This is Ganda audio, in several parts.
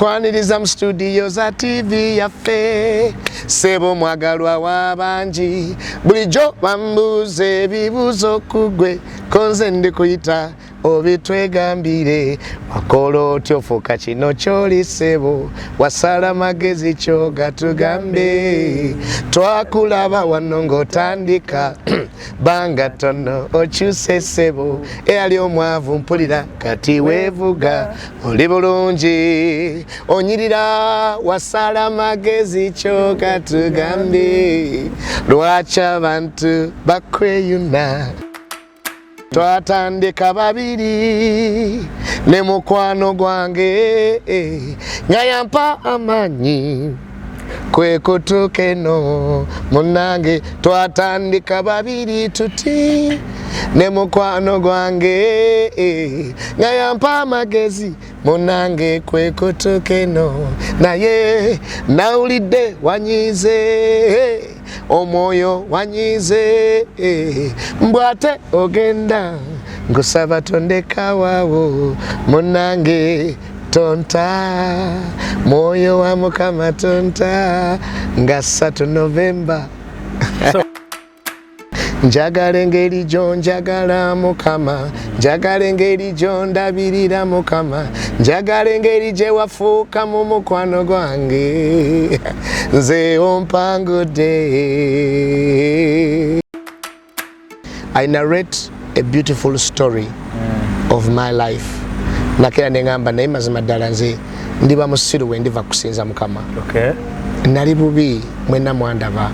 Kwaniriza mu studio za TV yaffe sebo mwagalwa w'abangi bulijjo bambuuza ebibuuzo ku ggwe konze ndikuyita obitwegambire wakola otya ofuuka kino ky'oli sebo wasala magezi kyo gatugambe twakulaba wano ng'otandika banga tono okyuse sebo eyali omwavu mpulira kati weevuga oli bulungi onyirira wasala magezi kyo gatugambe lwaki abantu bakweyuna twatandika babiri ne mukwano gwange Yeyayamba amanyi kwe kutuuka eno munnange twatandika babiri tuti ne mukwano gwange Yeyayamba amagezi munnange kwe kutuuka eno naye nawulidde wanyize omwoyo wanyize mbwate ogenda ngusaba tondeka waawo munnange tonta mwoyo wa Mukama tonta nga 3 Novemba njagala engeri gyo njagala Mukama njagala engeri gyo ndabirira Mukama njagala engeri gye wafuuka mu mukwano gwange nze ompangudde. I narrate a beautiful story of my life. Nakera nengamba naye mazima ddala nze ndiba musiru we ndiva kusinza Mukama. Okay. Nali bubi mwena mwandaba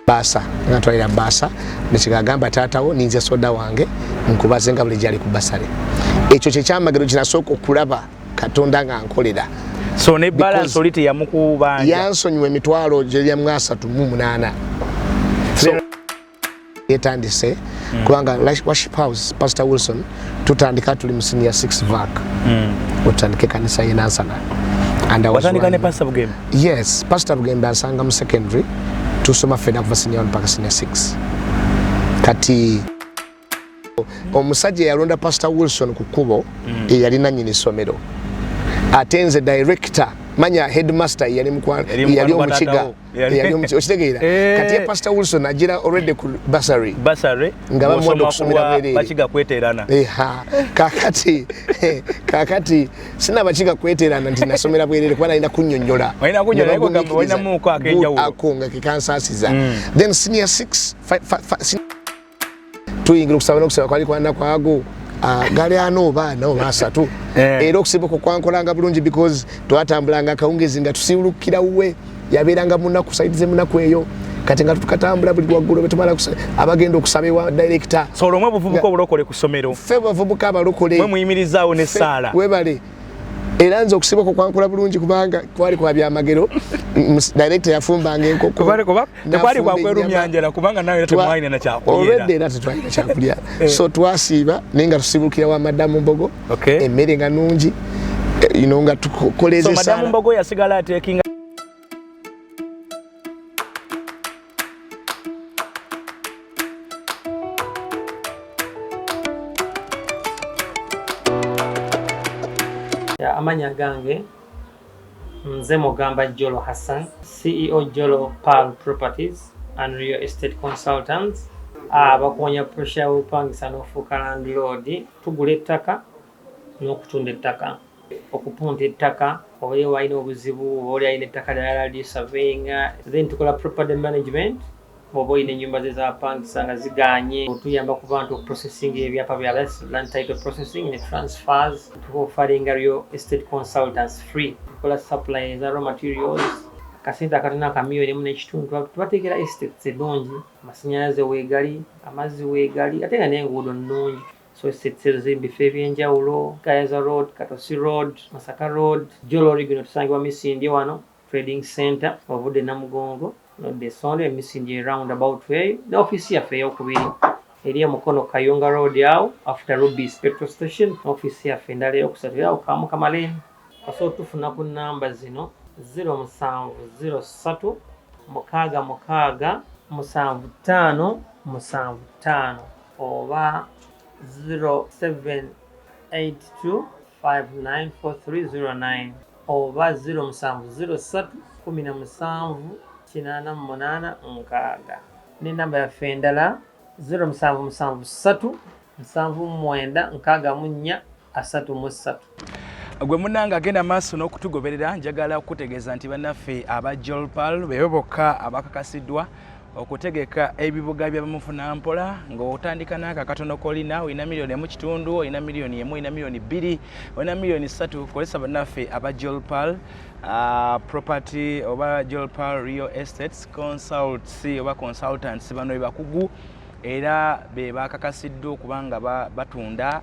basa ngatwalira basa nekigagamba taatawo ninze soda wange nkubaze nga buli gyali ku basale ekyo kye kyamagero kinasooka okulaba Katonda nga nkolera so ne balance olite yamukubanja yansonyiwa emitwalo gye ya 38 yetandise kubanga worship house Pastor Wilson tutandika tuli mu senior 6 vac utandike kanisa yenansana and I was watandika ne Pastor Bugembe. Yes, Pastor Bugembe asanga mu secondary tusoma feda kuva senior mpaka senior 6 kati omusajja yalonda Pastor Wilson ku kubo eyalina nyini somero atenze director manya headmaster yali omukiga yali omukiga kati ya Pastor Wilson ajira already ku basari nga bamuwanda okusomera bwerere bakiga kweterana kakati sina bakiga kweterana nti nasomera bwerere kuba nalina kunnyonnyola walina muko akenjawulo akonga kikansasiza then senior 6 tuyingira okusaba kwali kwana kwago gali ano baana obasatu era okusibuka kwankolanga bulungi because twatambulanga akawungezi nga tusiwulukira uwe yabeeranga munaku saidize munaku eyo kati nga tukatambula buli waggulu betumala abagenda okusaba ewa director so olwomwe buvubuka obulokole ku ssomero ffe bavubuka abalokole mwe muyimirizaawo ne saala webale era nze okusibuka kwankola bulungi kubanga kwali kwa byamagero director yafumbanga enkoko tekwali kwakwerumyanjala kubanga nawe temwalina na kyakulya already era tetwalina kyakulya so twasiiba naye nga tusibukira wa madamu Mbogo emmere nga nungi nga tukoleze so madamu Mbogo yasigala atekinga amanya gange nze mugamba Jolo Hassan, CEO Jolo Pearl Properties and Real Estate Consultants. Bakonya pressure upangisa n'ofuuka landlord tugula ettaka n'okutunda ettaka okupunta ettaka oba walina obuzibu oba oli alina ettaka ddala li surveying then tukola property management oba olina ennyumba ze zapangisa nga ziganye otuyamba ku bantu okuprocessing ebyapa bya land title processing ne transfers tukufalinga Real Estate Consultants free tukola supply za raw materials kasente akatona akamiliyoni mu n'ekitundu tubateekera estates ennungi amasannyalaze weegali amazzi weegali ate nga n'enguudo nnungi so estates z'ebifo ebyenjawulo Gayaza Road, Katosi Road, Masaka Road, Jolo Regional tusangibwa Misindye wano Trading Center ovudde Namugongo nodde Sonde Misindye roundabout way ne office yaffe ey'okubiri eri mukono Kayunga Road awo after Rubis petrol station office yaffe endala eyokusatu awo Kamu Kamaleni so tufuna ku namba zino 0703 mukaaga mukaaga 7575 oba 0782 594309 oba 07031788 ne namba yaffe endala 0773796433. Gwe munanga agenda maaso n'okutugoberera njagala okutegeeza nti bannaffe aba Jolpal be bokka abakakasiddwa okutegeka ebibuga by'abamufuna mpola ng'otandika n'aka katono kolina olina miliyoni emu kitundu olina miliyoni emu olina miliyoni bbiri olina miliyoni ssatu kolesa bannaffe aba Jolpal property oba Jolpal real estates consultancy oba consultants bano bakugu era be bakakasiddwa okubanga batunda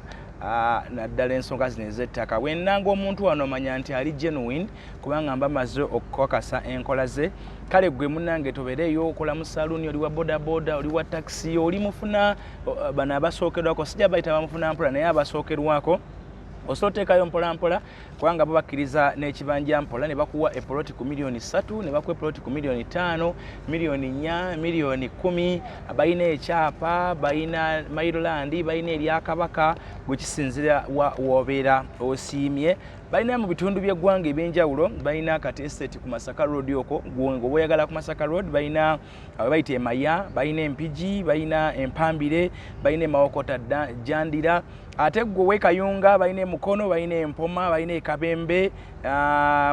naddala ensonga zino ez'ettaka. Bwennanga omuntu wano omanya nti ali genuine kubanga mba maze okukakasa enkola ze, kale gwe munnange tobeereyo okola mu saluuni, oli wa bodaboda, oli wa taxi, oli mufuna bano abasookerwako, sijja bayita bamufuna mpola naye abasookerwako osobola oteekayo mpola mpola kubanga bo bakkiriza n'ekibanja mpola ne bakuwa epoloti ku miliyoni 3 ne bakuwa epoloti ku miliyoni 5 miliyoni 4 miliyoni 10 balina ekyapa balina Maryland balina eryakabaka gwe kisinzira w'obeera osiimye balina mu bitundu by'eggwanga ebyenjawulo balina kati estate ku Masaka Road okwo ng'oba oyagala ku Masaka Road balina bayita Emaya balina Empigi balina Empambire balina Mawokota Jandira ate gwe wekayunga balina Mukono balina Empoma balina Ekabembe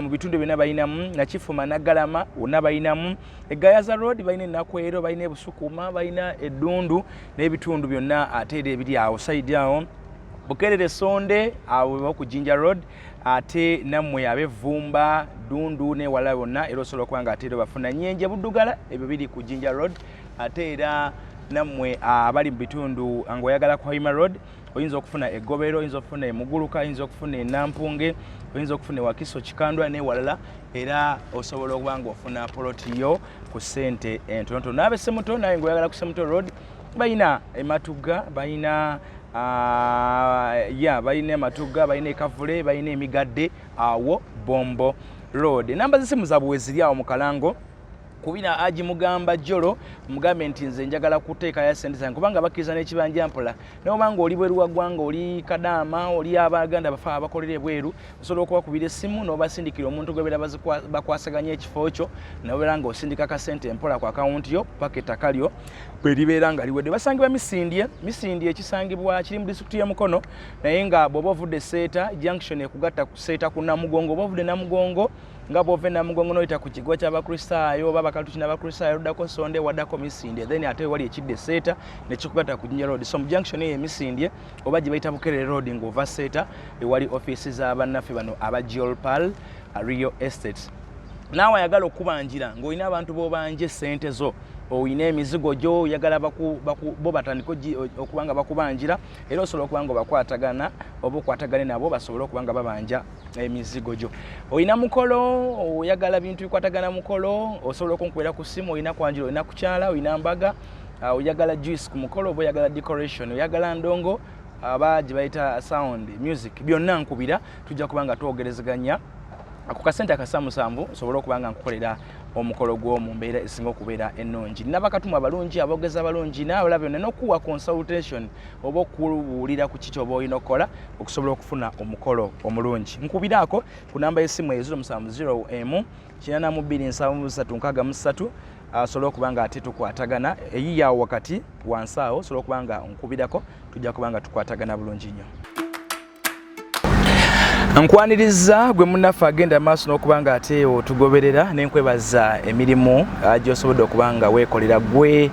mu bitundu byonna balinamu Nakifuma Naggalama wonna balinamu Egayaza Road balina Nakwero balina Busukuma balina Eddundu n'ebitundu byonna ate ebiri awo side awo Bukerere Sonde awo ku Jinja Road ate nammwe abevumba Dundu ne wala bonna era osobola okubanga ate bafuna Nyenje Buddugala ebyo biri ku Jinja Road ate era nammwe abali mu bitundu ng'oyagala ku Hoima Road oyinza okufuna Egobero oyinza okufuna Emuguluka oyinza okufuna Nampunge oyinza okufuna Wakiso Kikandwa ne walala era osobola okubanga ofuna polotiyo ku ssente entonotono. N'abe Semuto naye ng'oyagala ku Semuto Road balina Ematuga balina balina Ematuga balina Ekavule balina Emigadde awo Bombo Road. Namba z'essimu zaabwe we ziri awo mu Kalango kubina aji mugamba Jolo mugambe nti nze njagala kuteeka ya sente zange kubanga bakkiriza n'ekibanja mpola n'obanga oli bweru wa ggwanga oli Kadaama oli Abaganda bafa abakolera bweru osobola okubakubira essimu n'obasindikira omuntu gwebeera bakwasaganya ekifo kyo n'obeera nga osindika akasente mpola ku akawunti yo paka ettaka lyo bwe libeera nga liwedde. Basangibwa Misindye ekisangibwa kiri mu disitulikiti y'e Mukono naye nga bw'oba ovudde Seeta junction ekugatta ku Seeta ku Namugongo oba ovudde Namugongo nga bw'ova Namugongo n'oyita ku kigo ky'Abakristaayo oba Bakatuuki n'Abakristaayo oddako Sonde waddako Misindye then ate wali ekidde Seeta ne kikugatta ku Jinja Road. So mu junction eyo Misindye oba gye bayita Bukerere Road ng'ova Seeta ewali ofiisi z'abannaffe bano aba Jolpal real estate. Naawe ayagala okubanjira ng'olina abantu b'obanje ssente zo oyina emizigo gyo oyagala bo batandika okubanga bakubanjira era osobola okubanga bakwatagana oba okwatagane nabo basobole okubanga babanja emizigo gyo. Oyina mukolo oyagala bintu bikwatagana mukolo osobola okunkubira ku ssimu oyina kwanjira oyina kukyala oyina mbaga oyagala juice ku mukolo oba oyagala decoration oyagala ndongo aba gye bayita sound music byonna nkubira tujja kubanga twogerezeganya ku kasente akasamusanvu osobola okubanga nkukolera omukolo gw'omu mbeera esinga okubeera ennungi. N'abakatuma abalungi aboogezi abalungi naawe byonna n'okuwa consultation oba okubuulira ku kiki oba olina okukola okusobola okufuna omukolo omulungi. Nkubiraako ku namba y'essimu eyo 0704827363 asobola okubanga ate tukwatagana eyiyawo wakati wansi awo osobola okubanga nkubirako tujja kubanga tukwatagana bulungi nnyo. Nkwaniriza gwe munnaffe agenda maaso n'okubanga ate otugoberera n'enkwebaza emirimu gy'osobodde okubanga weekolera gwe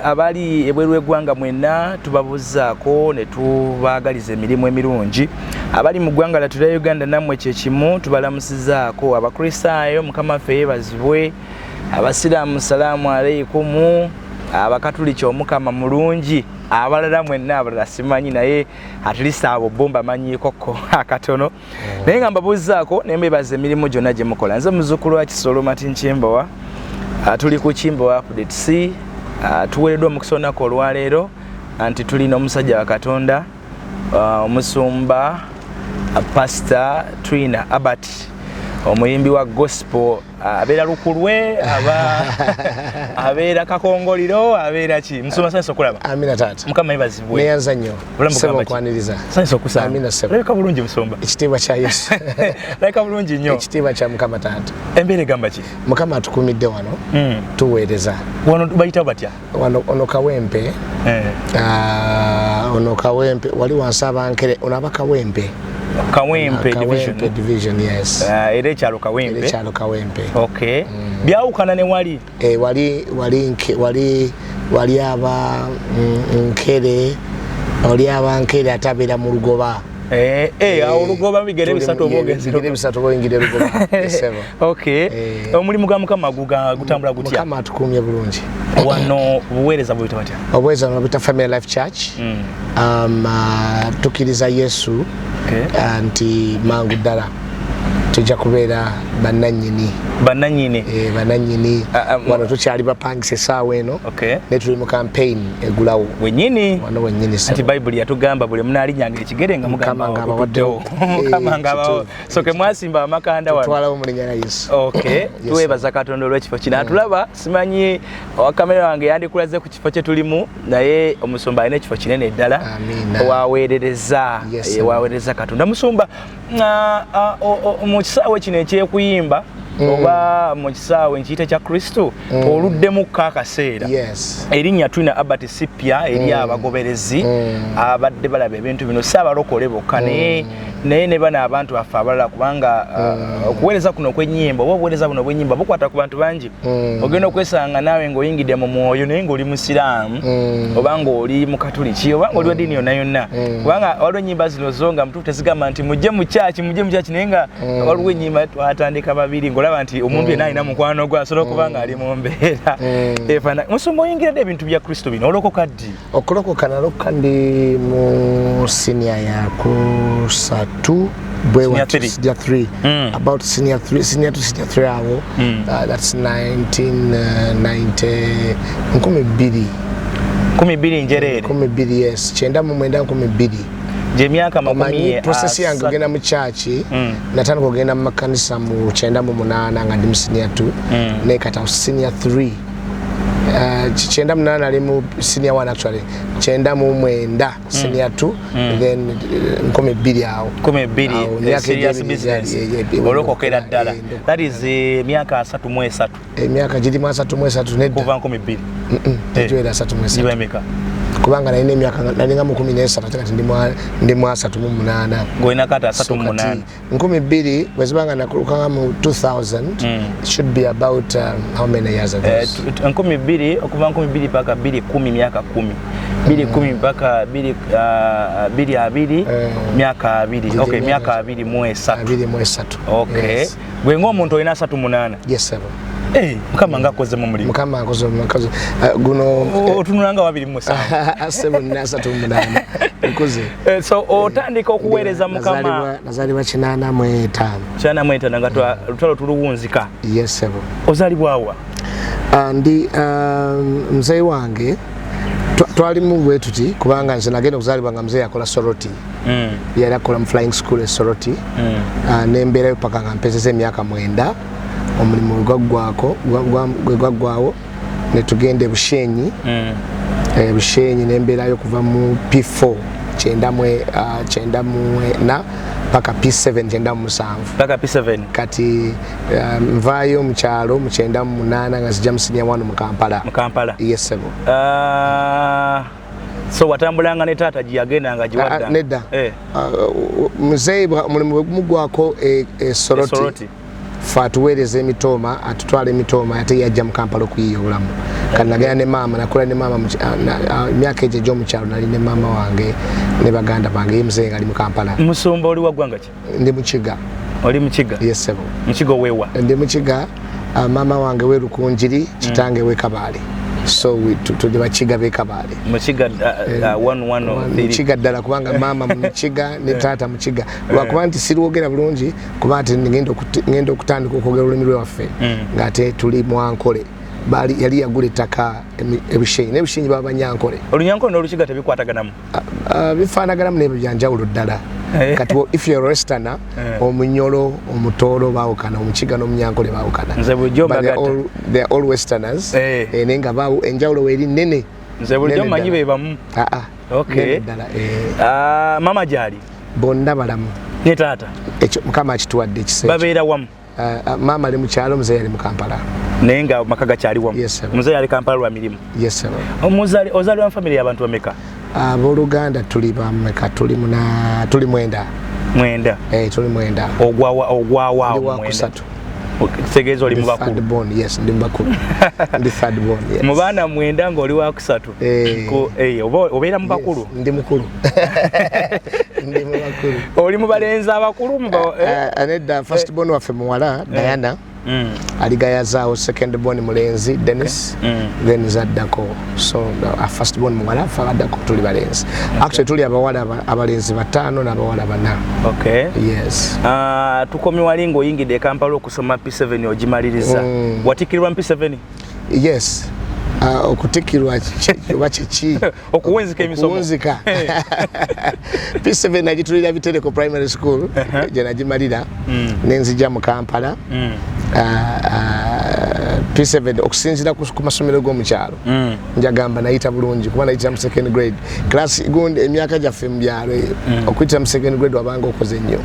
abali ebweru w'eggwanga mwenna tubabuzaako ne tubaagaliza emirimu emirungi. Abali mu ggwanga lyattu lya Uganda nammwe kye kimu tubalamusizaako. Abakristaayo Mukama waffe yeebazibwe, Abasiraamu salaamu alayikumu, Abakatuliki Omukama mulungi, abalala mwenna abalala simanyi naye at least abo bomba manyiikoko akatono naye nga mbabuuzaako ne mbebaza emirimu gyonna gye mukola. Nze muzzukulu wa Kisolo Matinkyembowa tuli ku Kyembowa update tuweereddwa omukisa olunaku olwaleero nti tulina omusajja wa Katonda omusumba Pastor Twina Herbert omuyimbi wa gospel abeera lukulwe abeera kakongoliro abeera ki musumba sanso kulaba amina tata mukama ibazibwe neyanza nnyo sebo kwaniriza sanso kusaba amina sebo leka bulungi musumba ekitiibwa kya Yesu leka bulungi nnyo ekitiibwa kya mukama tata embeera egamba ki mukama atukumidde wano tuweereza wano bayita batya ono kawempe ono kawempe wali wansi abankere ono aba kawempe division yes era ekyalo kawempe okay byawukana ne wali wali aba nkere oli abankere atabeera mu lugoba awo lugoba bigere bisatu obwingire lugoba okay omulimu gwa mukama gutambula gutya mukama atukumye bulungi wano buweereza bwita batya obuweereza bwita Family Life Church tukiriza Yesu nti mangu ddala tujja kubeera bannannyini wano tukyali bapangisa essaawa eno ne tuli mu campaign egulawo wennyini wano wennyini anti bayibuli yatugamba buli munaalinnyanga ekigere nga mukama ng'abawaddewo so ke mwasimba amakanda wano twalawo mu linnya lya Yesu tuweebaza Katonda olw'ekifo kino atulaba simanyi kamera wange yandikulaze ku kifo kye tulimu naye omusumba alina ekifo kinene ddala waweerereza Katonda musumba mu kisaawe kino ekyekuyimba oba mu kisaawe nkiyite kya Kristo oluddemu akaseera erinnya Twina Herbert Sipya eri abagoberezi abadde balaba ebintu bino saabalokole bokka naye ne bana abantu baffe abalala kubanga okuweereza kuno kw'ennyimba oba obuweereza buno bw'ennyimba bukwata ku bantu bangi ogenda okwesanga naawe ng'oyingidde mu mwoyo naye ng'oli musiraamu oba ng'oli mukatuliki oba ng'oli wa ddiini yonna yonna kubanga waliwo ennyimba zino zo nga mutuufu tezigamba nti mujje mu kyaki naye nga waliwo ennyimba twatandika babiri ng'olaba nti omuntu yenna alina mukwano gwe asobola okuba nga ali mu mbeera musumba oyingiradde ebintu bya Kristo bino olokoka ddi okulokoka nalokoka ndi mu senior ya kusatu senior 3 about senior 3 awo that's 1990 12 njereere 12 yes 1912 Jemyaka makumi process yange ogenda mu church natandika ogenda mu makanisa mu 98 nga ndi mu senior 2 ne kata senior 3 98 ali mu senior 1 actually 99 senior 2 then 12 awo 12 serious business olokokera ddala that is myaka 33 emyaka giri 33 nedda kuva 12 tejwera 33 ibameka kubanga nalina emyaka nalinga mu 13 kati ndi mu 38 ngoina kata 38 12 wezibanga nakulukanga mu 2000 should be about how many years ago 12 okuva 12 paka 2010 myaka 10 2010 mpaka 2020 myaka 2 okay myaka 23 okay gwe ng'omuntu olina 38 yes sir mukama ngakoze mu mulimu mukama akoze guno otunulanga wabiri musa asebo nasa tumunana nkoze so otandika okuweereza mukama nazalibwa 85 nga lutalo tuluwunzika yes sebo ozalibwawa ndi mzee wange twali mu bwetuti kubanga nze nagenda okuzalibwa nga mzee akola soroti yali akola mu flying school soroti nembeerayo paka nga mpezeza emyaka 9 omulimu gwagwawo netugende Bushenyi Bushenyi nembeerayo kuva mu P4 94 paka P7 P7 kati nvaayo mu kyalo mu 98 nga zijja mu senior 1 mu Kampala yes sebo so watambulanga ne taata giyagenda nga giwadda nedda muzee omulimu gwako soroti fatuweereza emitoma atutwala emitoma ate yajja mu Kampala okuyiya obulamu kati nagenda ne maama nakula ne maama myaka egyo gy'omukyalo nali ne maama wange ne baganda bange ye muzee nga ali mu Kampala musumba oli wa ggwanga ki ndi Mukiga oli Mukiga yes sebo Mukiga oweewa ndi Mukiga maama wange we Lukunjiri kitange we Kabaale so tuli Bakiga be Kabaale Mukiga 1 Mukiga ddala kubanga maama Mukiga ne taata Mukiga lwakuba nti sirwogera bulungi kuba nti ngenda okutandika okwogera olulimi lwaffe ng'ate tuli Mwankole yali yagula ettaka Ebushenyi n'Ebushenyi baba Banyankole Olunyankole n'Olukiga tebikwataganamu bifaanaganamu n'ebyo byanjawulo ddala kati if you're a westerner omunyolo omutoro baawukana omukiga n'omunyankole baawukana nze bulijjo they're all westerners nenga baawo enjawulo weeri nnene nze bulijjo mmanyi be bamu okay mama gyali bonna balamu ne taata ekyo mukama akituwadde ekiseera babeera wamu maama ali mu kyalo muzeeyi ali mu Kampala naye nga maka gakyali wamu muzeeyi ali Kampala lwa mirimu ozaalibwa mu famire y'abantu bameka abooluganda tuli bameka tuli mwenda tuli mwenda ogwawaawo kusatu kitegeeza oli mu bakulu ndi mu bakulu ndi third born mu baana mwenda ng'oli wa kusatu obeera mu bakulu ndi mukulu ndi mu bakulu oli mu balenzi abakulu nedda first born waffe muwala Diana aligayazaawo second born mulenzi Dennis then zaddako so first born muwala afe abaddako tuli balenzi actually tuli abawala abalenzi 5 n'abawala 4 yes tukomye wali ng'oyingidde e Kampala okusoma P7 ogimaliriza watikkirwa mu P7 yes okutikirwa oba kiki okuwunzika emisomo okuwunzika P7 nagitulira Bitereko primary school gye nagimalira nenzija mu Kampala P7 okusinzira ku masomero g'omukyalo njagamba nayita bulungi kuba nayita mu second grade class gundi emyaka gyaffe mu byalo okuyita mu second grade wabanga okoze nnyo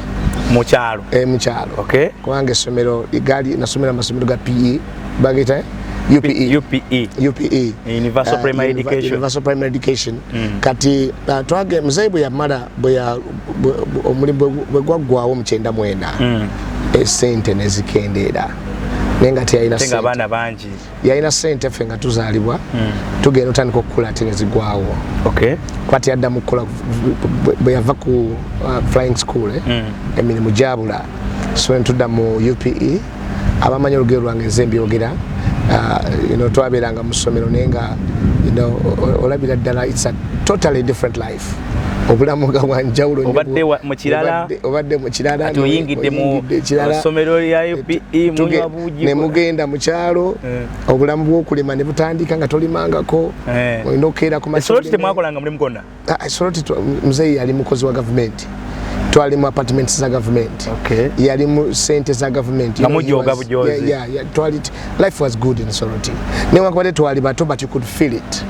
mu kyalo kubanga essomero gali nasomera amasomero ga PE bagita UPE Universal Primary Education kati twage muzeeyi bwe yamala omulimu bwe gwaggwawo mu 1994 esente nezikendeera nenga teyalina sente abaana bangi yalina sente ffe nga tuzaalibwa tugenda otandika okukula ate nezigwawo kwati yadda mu kukola bwe yava ku flying school emirimu gyabula so ntudda mu UPE abamanyi olugero lwange nze mbyogera twabeeranga mu ssomero naye nga olabira ddala it's a totally different life obulamu nga bwanjawulo obadde mu kirala oyingidde mu ssomero lya UPE munywa buugi ne mugenda mu kyalo obulamu bw'okulima ne butandika nga tolimangako olina okukeera ku masoloti temwakolanga mulimu gwonna soloti muzeeyi yali mukozi wa gavumenti twali mu apartments za government yali mu sente za government life was good in Soroti newankubadde twali bato but you could feel it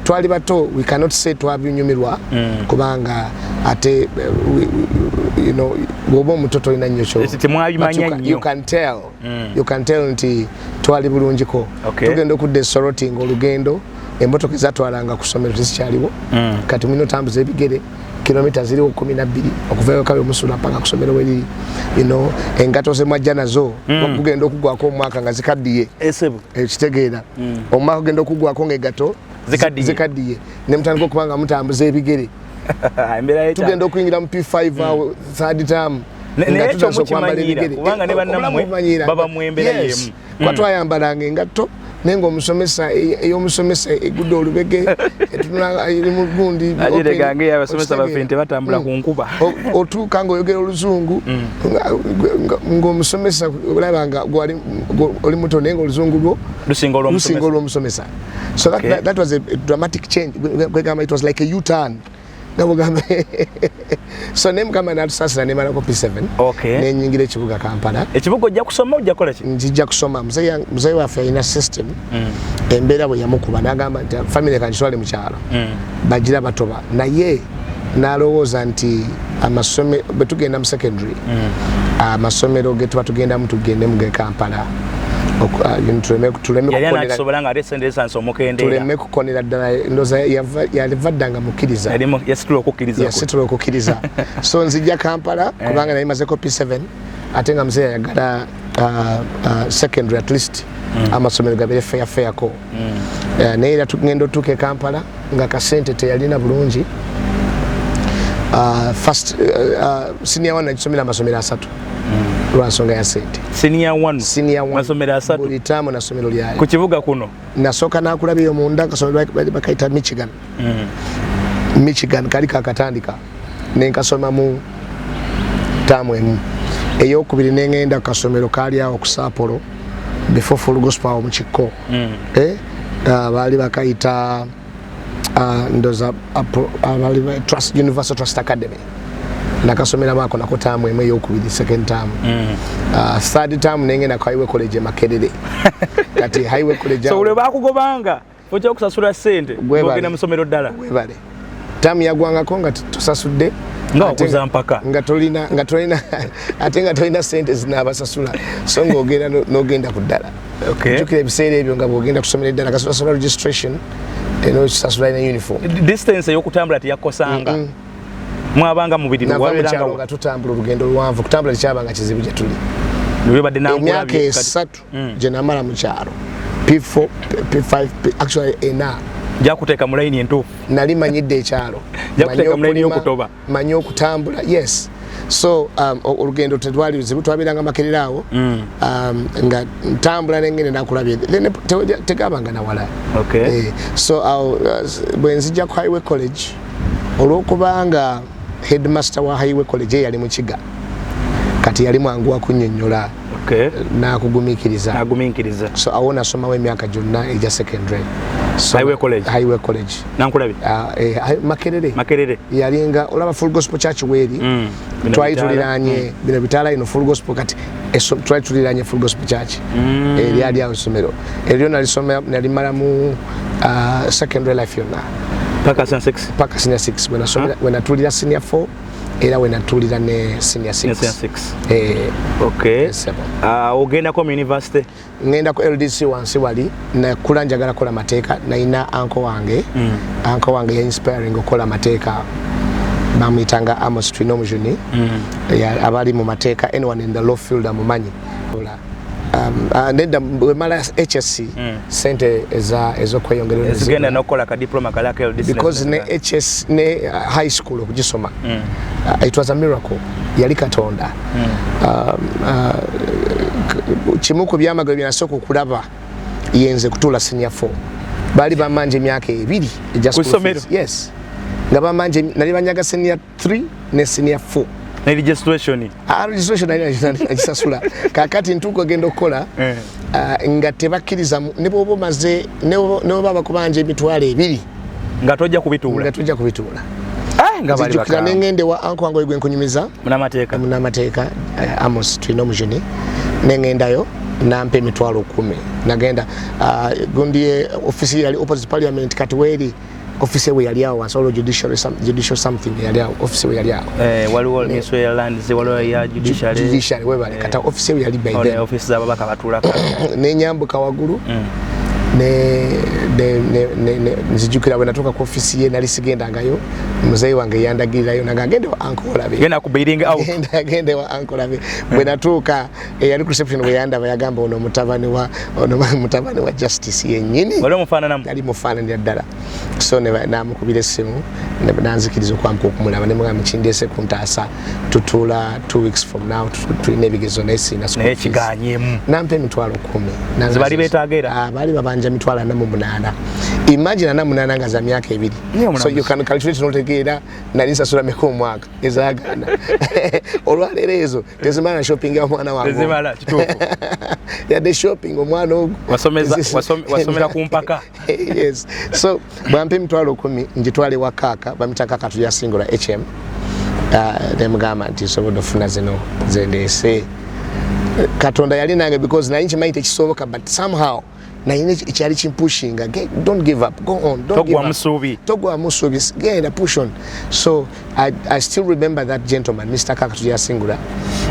twali bato we cannot say twabinyumirwa kubanga ate bw'oba omutoto olina nnyo you can tell nti twali bulungiko tugenda okudda e Soroti ng'olugendo emmotoka ezatwalanga ku ssomero tezikyaliwo kati mulina otambuza ebigere kilomita ziriwo 12 okuva ewaka omusula paka ku ssomero weriri engato ze mwajja nazo okugenda okugwako omwaka nga zikaddiye ekitegeera omwaka ogenda okugwako ng'egato zikaddiye ne mutandika okubanga mutambuza ebigere tugenda okuyingira mu P5 awo third term nekyo mukimanyiira kubanga ne bannammwe baba mwembera yemu kwatwayambalanga engatto nenga omusomesa ey'omusomesa egudde olubege eri mu gundi ajire gange abasomesa bafente batambula ku nkuba otuuka ng'oyogera oluzungu ng'omusomesa olabanga oli muto naye nga oluzungu lwo lusinga olw'omusomesa so that was a dramatic change kwegamba it was like a U-turn so ne mukama n'atusaasira ne malako P7 nenyingira ekibuga Kampala ekibuga ojja kusoma ojja kukola ki nzijja kusoma muzeeyi waffe alina system embeera bwe yamukuba n'agamba nti famire kanjitwale mu kyalo bagira batoba naye n'alowooza nti bwe tugenda mu secondary amasomero ge tuba tugendamu tugende mu ge Kampala tuleme kukonera ddala ndoza yalivaddanga mukkiriza yasitula okukkiriza so nzijja Kampala kubanga naye mazeko P7 ate nga muzeeyi ayagala secondary at least amasomero gabere feyako naye era tugenda otuuka e Kampala nga kasente teyalina bulungi first senior 1 nagisomera amasomero 3 lwansonga ya sente senior 1 masomero 3 buli taamu nasomero lyayo ku kibuga kuno nasooka nakulabira munda kasomero bakayita Michigan kali kakatandika nenkasoma mu taamu emu eyokubiri nengenda kasomero kali awo ku Sapolo before full gospel mu Kikko baali bakayita ndoza Universal Trust Academy nakasomera mako nako term emwe yokubiri second term third term nengenda ku Highway College Makerere kati Highway College so ule bakugobanga ocha okusasula sente ogenda musomero ddala webale term yagwanga ko nga tusasudde nga okuza mpaka nga tolina ate nga tolina sente zinabasasula so ng'ogenda n'ogenda ku ddala jukira ebiseera ebyo nga bw'ogenda kusomera eddala kasasula registration eno kisasula ina uniform distance ey'okutambula teyakosanga mwabanga mubiri waberanga nga tutambula olugendo luwanvu kutambula tekyabanga kizibu gye tuli emyaka esatu gye namala mu kyalo P4 P5 actually ena jakuteeka mu layini entuufu nali manyidde ekyalo manyi okutambula yes so olugendo tetwali luzibu twabeeranga Makerere awo nga ntambula nengene nakulabye tegabanga nawala so bwe nzijja ku Highway College olwokubanga headmaster wa Highway College yali mukiga kati yali mwangu akunnyonnyola nakugumikiriza so awo nasomawo emyaka gyonna eja secondary so Highway College nankulabi Makerere yalinga olaba Full Gospel Church weri twali tuliranye bino bitala ino Full Gospel kati twali tuliranye Full Gospel Church yali awo somero eryo nalimala mu secondary life yonna paka senior 6 when natulira senior 4 era when natulira ne senior 6 ogenda ku university ngenda ku LDC wansi wali nakula njagala kola mateeka naina uncle wange ya inspiring okola mateeka bamuyitanga Amos Twina omujuni abali mu mateeka anyone in the law field amumanyi nenda mala HSC sente ezokweyongerera ezigenda nokola ka diploma kala ka LDC because ne HS ne high school okugisoma it was a miracle yali Katonda kimuko byamagalo byanasoko kulaba yenze kutula senior 4 bali bamanje emyaka 2 yes nga bamanje nali banyaga senior 3 ne senior 4 na registration najisasula kakati ntuko genda okukola nga tebakkiriza ne bwoba maze ne baba kubanja emitwalo 2 nga tojja kubituula nga bali bakira nengende wa anko wangu egwe nkunyumiza munamateeka Amos Twina omujuni nengendayo nampe emitwalo 10 nagenda gundi ofisi yali opposite parliament kati weri office we yali awo asolo judicial something yali awo office we yali awo waliwo ministry ya land waliwo ya judiciary we bali kata office we yali by then office za babaka batula ne nyambuka wagulu ne nzijukira bwe natuka ku office ye nali sigenda ngayo muzeyi wange yandagirirayo nagagende wa uncle labe genda ku building out gende wa uncle labe bwe natuka yali reception we yandaba yagamba ono mutabani wa justice yennyini wale mufana namu yali mufana ndi ddala so ne namukubira simu ne nanzikirizo kwampa okumulaba ne mwami kindese kuntasa tutula 2 weeks from now tulina ebigezo nesina nekiganyemu nampe emitwalo 10 zibali betagera bali babanja mitwalo 48 imagine 48 nga za myaka 2 so you can calculate notegera nalisasula meko omwaka ezagana olwalero ezo tezimala shopping ya mwana wangu tezimala kituufu ya the shopping omwana ogo wasomera kumpaka yes so bampe mitwalo 10 njitwale wa kaka bamitaka katu ya singular HM demugamba nti sobodo funa zino zendese Katonda yali nange because na inchi maite kisoboka but somehow na ine ikyali chimpushing don't give up, go on, don't give up, togwa musubi, get a push on. So I still remember that gentleman Mr. Kakatuya Singula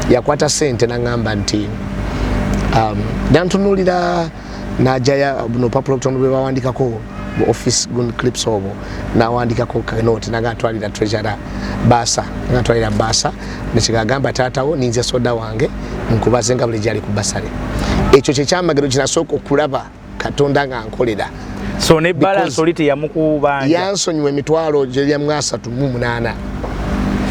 yakwata sente nangamba nti dantunulira najaya no papula kutondo bawandikako office gun clips obo na wandikako ka note nagatwalira treasurer basa nagatwalira basa nekigagamba tatawo ninze soda wange nkubazenga buli jali kubasale ekyo kye kyamagero kinasoko kulaba Katonda nga nkolera so ne balance olite yamukubanja yansonywe emitwalo gye mwasa 38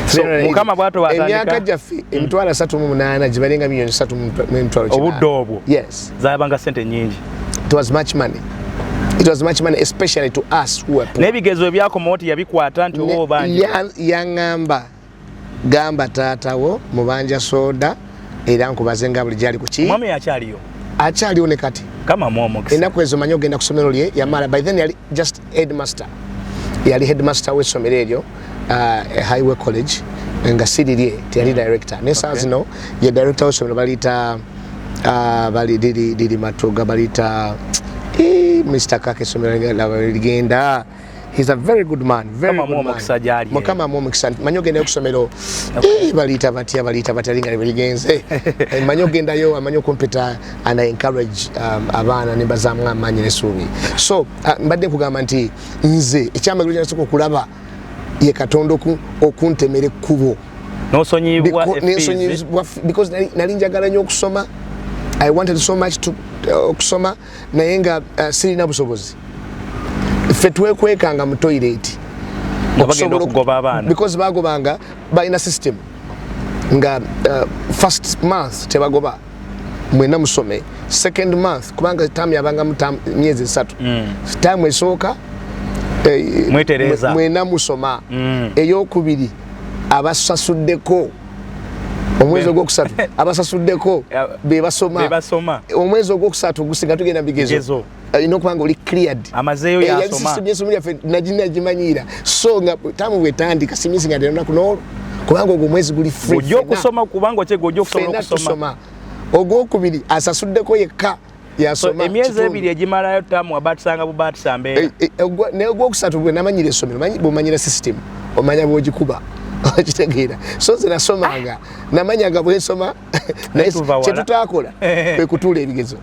so mukama bwato watandika emyaka jaffi emitwalo 38 gibalenga milioni 3 mu emitwalo obuddo obwo yes zabanga sente nyingi. It was much money. It was much money, especially to us who were poor. Nebigezo ebyakomoti yabikwata nti wo banje yangamba gamba tatawo mubanja soda era nkubazenga buli jali kuki mwami yakyaliyo akyaliyo ne kati kama mwomo enaku ezo manyo genda kusomero lye yamala by then yali just headmaster we somero eryo Highway College nga siririe tiyali director nesa zino ye director w'essomero balita bali didi matoga balita Mr. Kake essomero ligenda. He's a very good man, very good man. Mukama mukisa manyogenda okusomero balita batalinga ligenze manyogenda yo amanyo kompeta ana encourage abana ne bazamu amanyi nesubi. So mbadde kugamba nti nze ekyamagulu kyasoko kulaba ye Katonda okuntemere kubo nosonyibwa because nalinjagala nnyo okusoma. I wanted so much to okusoma naye nga sirina busobozi. Ffe twekwekanga mu toilet because bagobanga balina system nga first month tebagoba mwena musome, second month kubanga tamu yabanga myezi 3 tamu esooka mwena musoma eyokubiri abasasuddeko omwezi ogwokusatu abasasuddeko bebasoma omwezi ogwokusatu gusinga tugenda bigezo inokubanga oli cleared amazeyo yasoma system yesomo yafe najimanyira so nga tamu wetandika simisinga ndenda kuno kubanga ogwo mwezi guli free ojjo kusoma kubanga oche gojjo kusoma ogwokubiri asasuddeko yekka yasoma emyezi ebiri egimalayo tamu abatusanga bubatusambera ne ogwokusatu bwe namanyira essomero bomanyira system omanya bwogikuba okitegeera so zinasomanga namanyaga bwensoma naye kyetutakola kwe kutuula ebigezo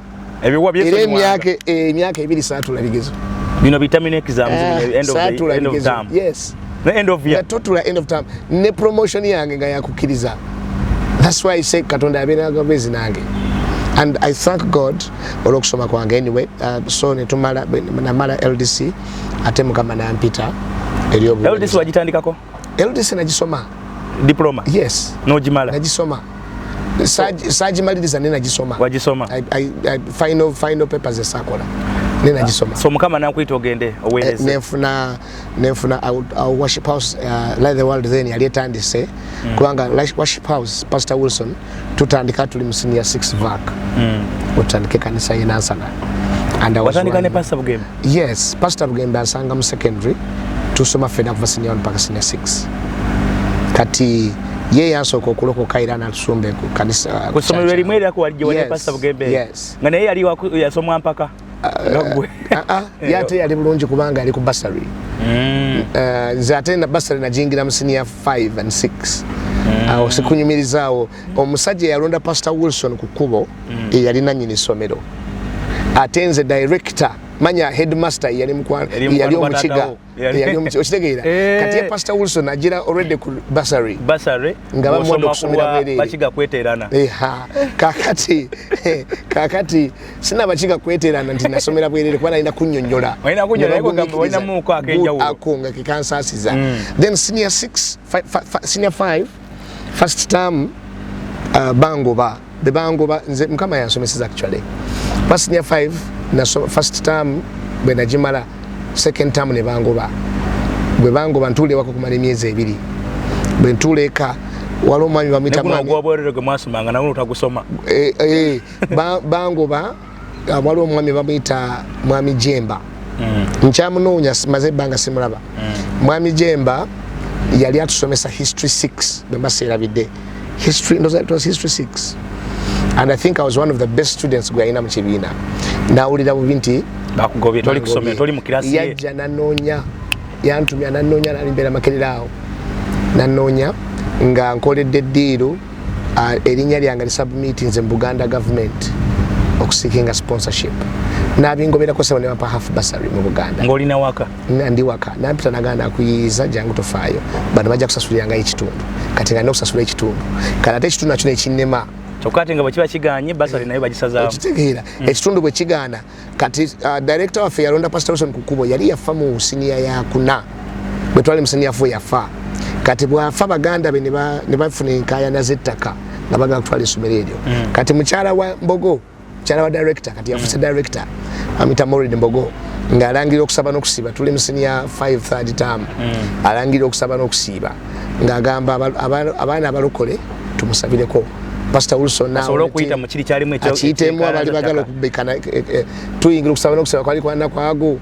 ebiwa byesomanga emyaka 2 saatula bigezo bino vitamin exams end of term. Yes, the end of year total end of term ne promotion yange nga yakukiriza. That's why I say Katonda abeeraga bezi nange, and I thank God olwokusoma kwange anyway. So netumala namala LDC ate mukama nampita eriyo LDC wagitandikako LDC nagisoma diploma. Yes, no jimala nagisoma saji maliriza nena gisoma wagisoma I final papers esakola nena gisoma. So mukama nakwita ogende owereze nefuna our worship house like the world then yali etandise kubanga worship house Pastor Wilson tutandika tuli mu senior 6 vac utandike kanisa yenansana and I was watandika Pastor Bugembe. Yes, Pastor Bugembe asanga mu secondary tusoma fena kuva senior 1 mpaka senior 6 kati ye yansoko okulokoka era natusumbe ku kanisa kusomero erimwe lya kuwalije wali Pastor Bugembe. Yes, nga naye yali yasomwa mpaka yate yali bulungi kubanga ali ku bursary nze na bursary najingira mu senior 5 and 6 awo sikunyumirizaawo omusajja yalonda Pastor Wilson ku kubo eyali nannyini essomero ate nze director manya headmaster yali omukiga okitegeera kati Pastor Wilson agira already ku bursary nga bamwenda okusomera bwerere bakiga kweterana kakati sina bakiga kweterana nti nasomera bwerere kuba nalina kunnyonnyola walina muuko akenjawulo akonga kekansaasiza then senior 6 senior 5 first term bangoba nze mukama yansomeseza actually but senior 5 na first term bwe najimala second term ne bangoba bwe bangoba ntule wako kumala emyezi 2 bwe ntuleka wali omwami bamuyita bangoba wali omwami bamuyita mwami Jemba nkyamunoonya maze ebbanga simulaba mwami Jemba yali atusomesa history 6 bwe mbaseerabidde history history 6 and I think I was one of the best students gwaina mu kibiina nawulira bubi nti bakugobye toli kusomera toli mu kirasi yajja nanoonya yantumya nanoonya nalimbera makerera awo nanoonya nga nkoledde eddiiro erinnya lyange li submit nze mu Buganda government okuseekinga sponsorship nabingoberako sebo ne bampa half bursary mu Buganda ng'olina waka ndi waka nampita naganda akuyiiza jangu tofaayo bano bajja kusasuliranga ekitundu kati nga nokusasula ekitundu kati ate ekitundu nakyo nekinnema kyokati nga bwe kiba kiganye basali nayo bagisazaawo okitegeera ekitundu bwe kigaana kati director waffe yalonda Pastor Wilson ku kkubo yali yafa mu siniya ya 4 bwe twali mu siniya 4 yafa kati bwafa baganda be ne bafuna enkaayana z'ettaka nga bagala kutwala essomero eryo kati mukyala wa Mbogo mukyala wa director kati yafuse director amita Morid Mbogo ng'alangira okusaba n'okusiiba tuli mu siniya 5 third term alangira okusaba n'okusiiba ng'agamba abaana abalokole tumusabireko Pastor Wilson na asobola okuyita mu kiri kyalimu ekyo akiyitemu abali bagala okubekana tuyingira okusaba n'okusaba kwali kwana kwago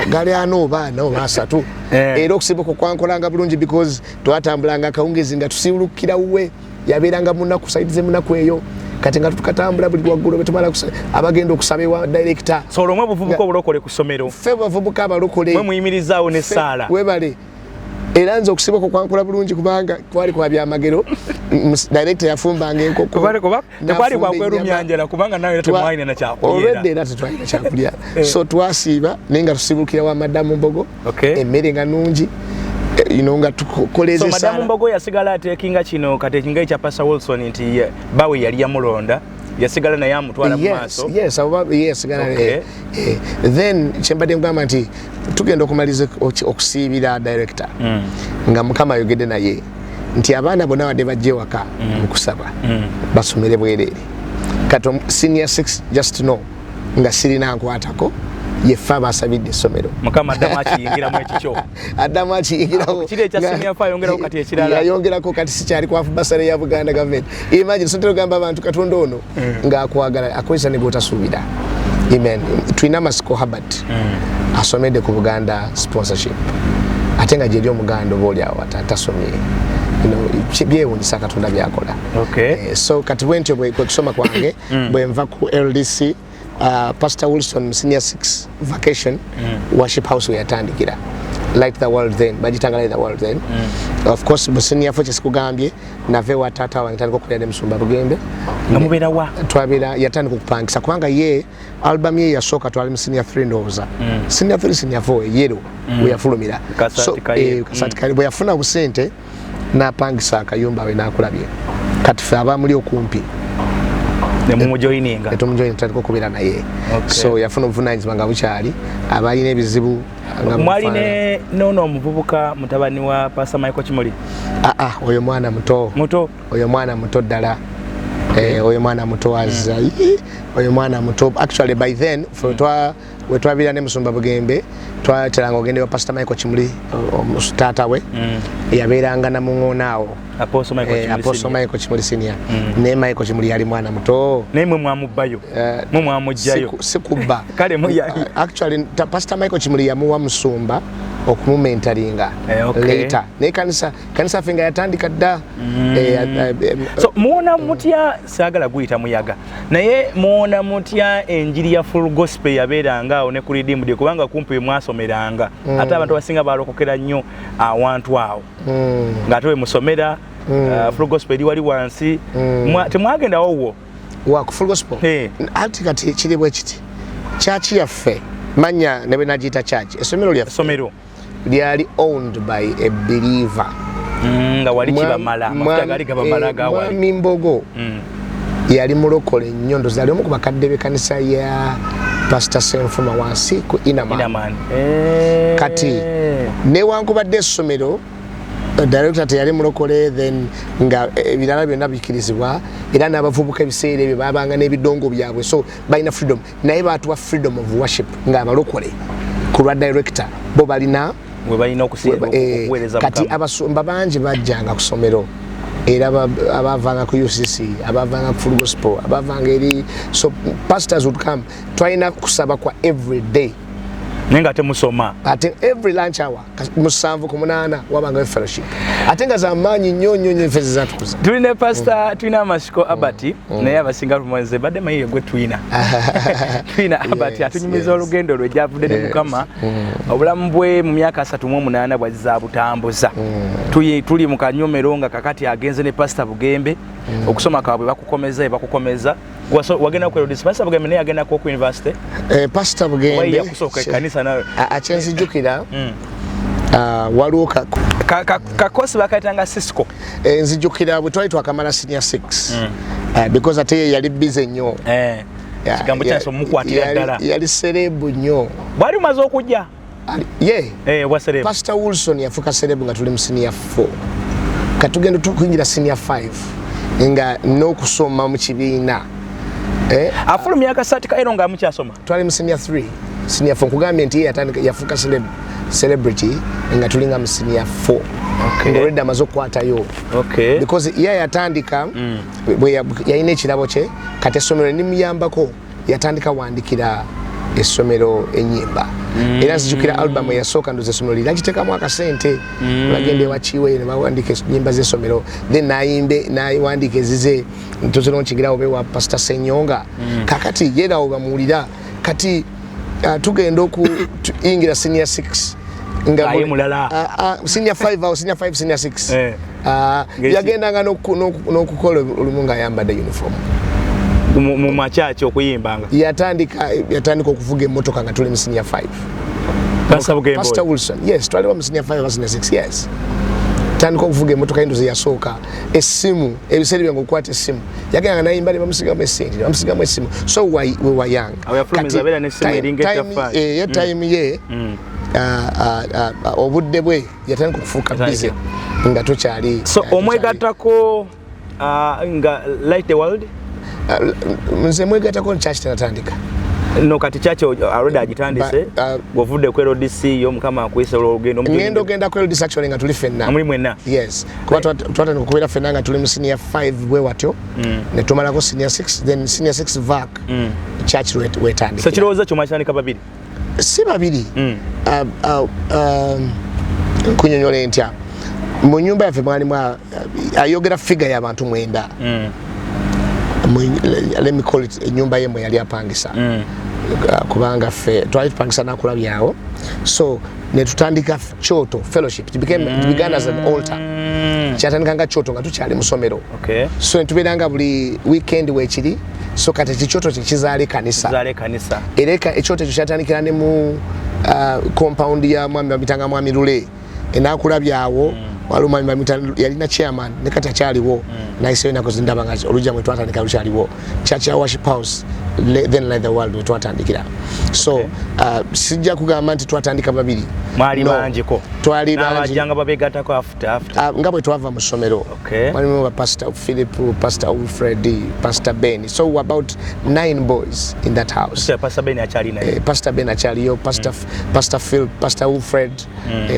gali ano baana oba asatu era okusibuka kwankolanga bulungi because twatambulanga akawungezi nga tusiwulukira uwe yabeeranga munaku saidize munaku eyo kati nga tukatambula buli waggulu betumala abagenda okusaba ewa director so olwo mwe buvubuka obulokole ku ssomero ffe bavubuka abalokole mwe muyimirizaawo n'essaala webale era nze okusibuka kwankola bulungi kubanga kwali kwa byamagero director yafumbanga enkoko tekwali kwakwerumyanjala kubanga nawe temwalina nakyakulya olwedde era tetwalina kyakulya so twasiiba naye nga tusibukira wa madamu mbogo emmere nga nungi nga tukoleza so madamu mbogo yasigala ateekinga kino kati ekinga ekya Pastor Wilson nti bawe yali yamulonda yasigala naye amutwala mu maaso then kyembadde ngamba nti tugenda okumaliza okusiibira director nga mukama ayogedde naye nti abaana bonna wadde bajje waka mukusaba basomere bwereere kati senior 6 just know nga sirina nkwatako yeffe abasabidde essomero mukama addamu akiyingiramu ekikyo addamu akiyingiramu kiri ekya senior 5 yongerako kati ekirala yayongerako kati sikyali kwafu basale ya Buganda government imagine sotero gamba abantu Katonda ono ng'akwagala akozesa ne bw'otasuubira amen Twina Masiko Herbert asomedde ku Buganda sponsorship ate nga gyeri omuganda oba oli awo atasomye byewuunyisa Katonda byakola so kati bwentyo kusoma kwange bwenva ku LDC Pastor Wilson senior 6 vacation worship house yatandikira Light the World Then bajitanga Light the World Then of course senior 4 kyekugambye nave wa tata wange tandika okulya Musumba Bugembe namubera wa twabera yatandika okupangisa kubanga ye album ye yasooka twali senior 3 ndowooza senior 3 senior 4 yero weyafulumira kasati kali bwe yafuna busente napangisa akayumba we nakulabye kati fe abamuli okumpi nemumujoyininga etumujoyininga tandika okubera naye so yafuna obuvunanyizibwa nga bukyali abalina ebizibu mwali nono omuvubuka mutabani wa Pastor Michael Kimuli oyo mwana muto oyo mwana muto ddala oyo mwana muto azayi oyo mwana muto actually by then we twabira ne Musumba Bugembe twateranga ogende wa Pastor Michael Kimuli omutata we yabeeranga na muŋonaawo Apostle Michael Kimuli senior ne Michael Kimuli yali mwana muto ne mwe mwamubbayo mwe mwamujjayo sikubba kale actually Pastor Michael Kimuli yamuwa Musumba okumumentaringa later ne kanisa finga yatandika dda so muona mutya sagala guyita muyaga naye muona mutya enjiri ya full gospel yabeeranga awo ne ku Redeemed kubanga kumpi mwasomeranga ate abantu basinga balokokera nnyo awantu awo ng'ate we musomera full gospel wali wansi temwagendawo wo wa ku full gospel ati kati kiri bwe kiti church yaffe manya ne benagita church essomero lyaffe lyali owned by a believer nga wali kibamala mafuta gali gabamala gawa mwami Mbogo yali mulokole nnyo ndoza ali omu ku bakadde b'ekkanisa ya Pastor Senfuma wansi ku Inaman kati newankubadde essomero director teyali mulokole then nga ebirala byonna bikirizibwa era n'abavubuka ebiseera ebyo babanga n'ebidongo byabwe so balina freedom naye baatuwa freedom of worship nga abalokole ku lwa director bo balina okuweereza kati abasumba bangi bajjanga ku ssomero era abavanga ku UCC abavanga ku full gospel abavanga eri so pastors would come twalina kusaba kwa every day nenga temusoma ate every lunch hour musanvu ku munana wabanga fellowship ate nga zamanyi nnyo enfezi zatukuza tuline Pastor Twina Masiko Herbert naye abasinga lumonze badde mayiye gwe Twina Herbert atunyumiza olugendo lwe javudde ne Mukama obulamu bwe mu myaka 38 bwazza butambuza tuli mu kanyomero nga kakati agenze ne Pastor Bugembe okusoma kaabwe bakukomeza wagenda ku Pastor Bugembe naye agenda ku university Pastor Bugembe yakusoka kanisa nawe nzijukira waliwo kakosi bakayitanga Cisco nzijukira bwe twali twakamala senior 6 because ate yali busy nnyo kigambo kyaso mukwatira ddala yali serebu nnyo bwali umaze okujja Pastor Wilson yafuka serebu nga tuli mu senior 4 katugenda tukwingira senior 5 nga n'okusoma mu kibiina afulu myaka 30 kaero nga mukyasoma twali mu senior 3 senior 4 kugambye nti yafuka celebrity nga tulinga mu senior 4 ng'olwedde amaze okukwatayo because ye yatandika yalina ekirabo kye kati essomero nimuyambako yatandika wandikira essomero ennyimba era nzijukira album eyasooka ndoze essomero liri agiteekamu akasente bagende wakiwe ne bawandika ennyimba z'essomero then nayiwandika ezize ntozera nkigirawo bewa Pastor Senyonga kakati yerawo bamuwulira kati tugenda okuyingira senior 6 ayi mulala senior 5 au senior 5 senior 6 yagendanga n'okukola olumu ng'ayambadde uniform mu machachi okuyimbanga yatandika okuvuga emmotoka nga tuli mu senior 5 Pastor Wilson yes twali mu senior 5 senior 6 yes tandika okuvuga emmotoka endoze yasooka essimu ebiseera byange okukwata essimu yagenda nayimbale bamusigamu essente bamusigamu essimu so we were young time ye obudde bwe yatandika okufuuka busy nga tokyali so omwegattako nga light the world nze mwegattako church tenatandika no kati church already agitandise bwovudde ku LDC yo mukama akwisa olugendo ngenda ku LDC actually nga tuli fenna muri mwenna yes kuba twatandika okubeera fenna nga tuli mu senior 5 bwe watyo ne tumalako senior 6 then senior 6 vac church wetandika so kirowooza kyomwakitandika babiri si babiri kunyonyola ntya mu nyumba yaffe mwalimu ayogera figure y'abantu 9 let me call it enyumba yemwe yali apangisa kubanga ffe twali tupangisa nakulabyawo so ne tutandika kyoto fellowship it began as an altar kyatandika nga kyoto nga tukyali musomero so netubeeranga buli weekend wekiri so kati ekikyoto kyekizaala kanisa era ekyoto ekyo kyatandikira ne mu compound ya mwami bamitanga mwami Lule enakulabyawo waluma yalina chairman ne kati akyaliwo nayiseyo nako zindaba nga olujja mwe twatandika lukyaliwo church worship house then let the world we twatandikira so sijja kugamba nti twatandika babiri mwali banjiko twali n'abajjanga babegattako after nga bwe twava mu ssomero mwalimu wa Pastor Philip, Pastor Wilfred, Pastor Ben, so about 9 boys in that house. Pastor Ben akyali naye Pastor Ben akyaliyo Pastor Phil, Pastor Wilfred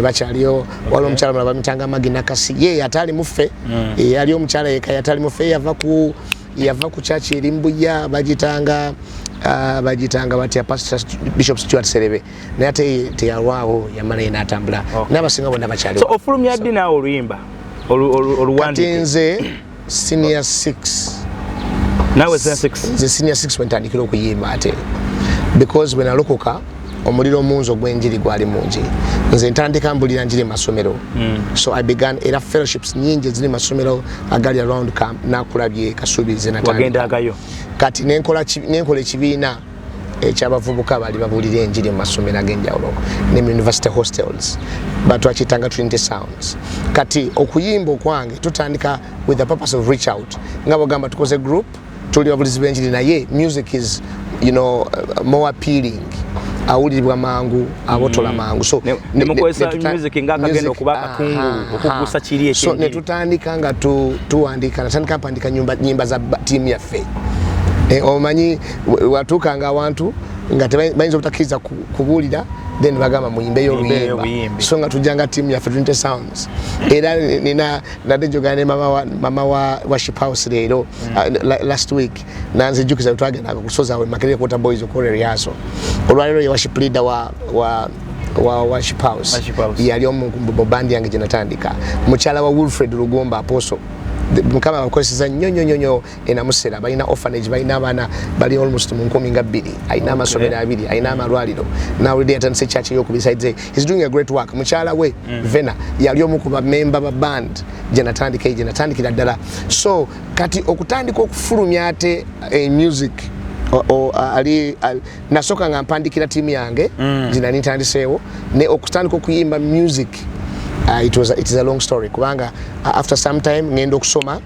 bakyaliyo waliwo omukyala mulala bamitanga Magina Kasi ye atali muffe yali omukyala yeka yatali muffe yava ku church eri Mbuya bagitanga batya Pastor Bishop Stuart Serebe naye ate teyalwawo yamala n'atambula n'abasinga bonna bakyaliwo so ofulumya ddi naawe oluyimba oluwandike nze senior 6 nawe senior 6 wentandikira okuyimba ate because bwe nalokoka omuliro munzo gw'enjiri gwali mungi nze ntandika mbulira njiri masomero so I began era fellowships nyingi ziri masomero agali around camp nakulabye Kasuubize natandikayo kati nenkola ekibiina ekyabavubuka bali babulira enjiri mu masomero ag'enjawulo ne university hostels batwakitanga Trinity Sounds kati okuyimba okwange tutandika with the purpose of reach out nga bagamba tukoze group tuli babulizi b'enjiri naye music is more appealing awuliribwa mangu abotola mangu so nemukozesa music ngakagenda okuba kakungu okugusa kiri ekindi so netutandika nga tuwandika natandika mpandika nyimba za team yaffe omanyi watukanga abantu nga tebayinza obutakiriza kubuulira then bagamba muyimbe y'oluyimba so nga tujjanga team yaffe Trinity Sounds era nina nadde njogana ne mama wa worship house leero last week nanzijjukiza twagenda kusoza we Makerere Quarter Boys okole rehearsal olwalero ye worship leader wa worship house yali omu bandi yange gye natandika mukyala wa Wilfred Lugomba Apostle mukama bakozesa nnyo enamusera balina orphanage balina abaana bali almost mu 12 alina amasomero 2 alina amalwaliro nawulidde yatandise church yoku besides he's doing a great work mukyala we Vena yali omu ku bamemba ba band gye natandikira ddala so kati okutandika okufulumya ate music nasoka nga mpandikira timu yange gina nitandiseewo ne okutandika okuyimba music it is a long story kubanga after some time ngenda okusoma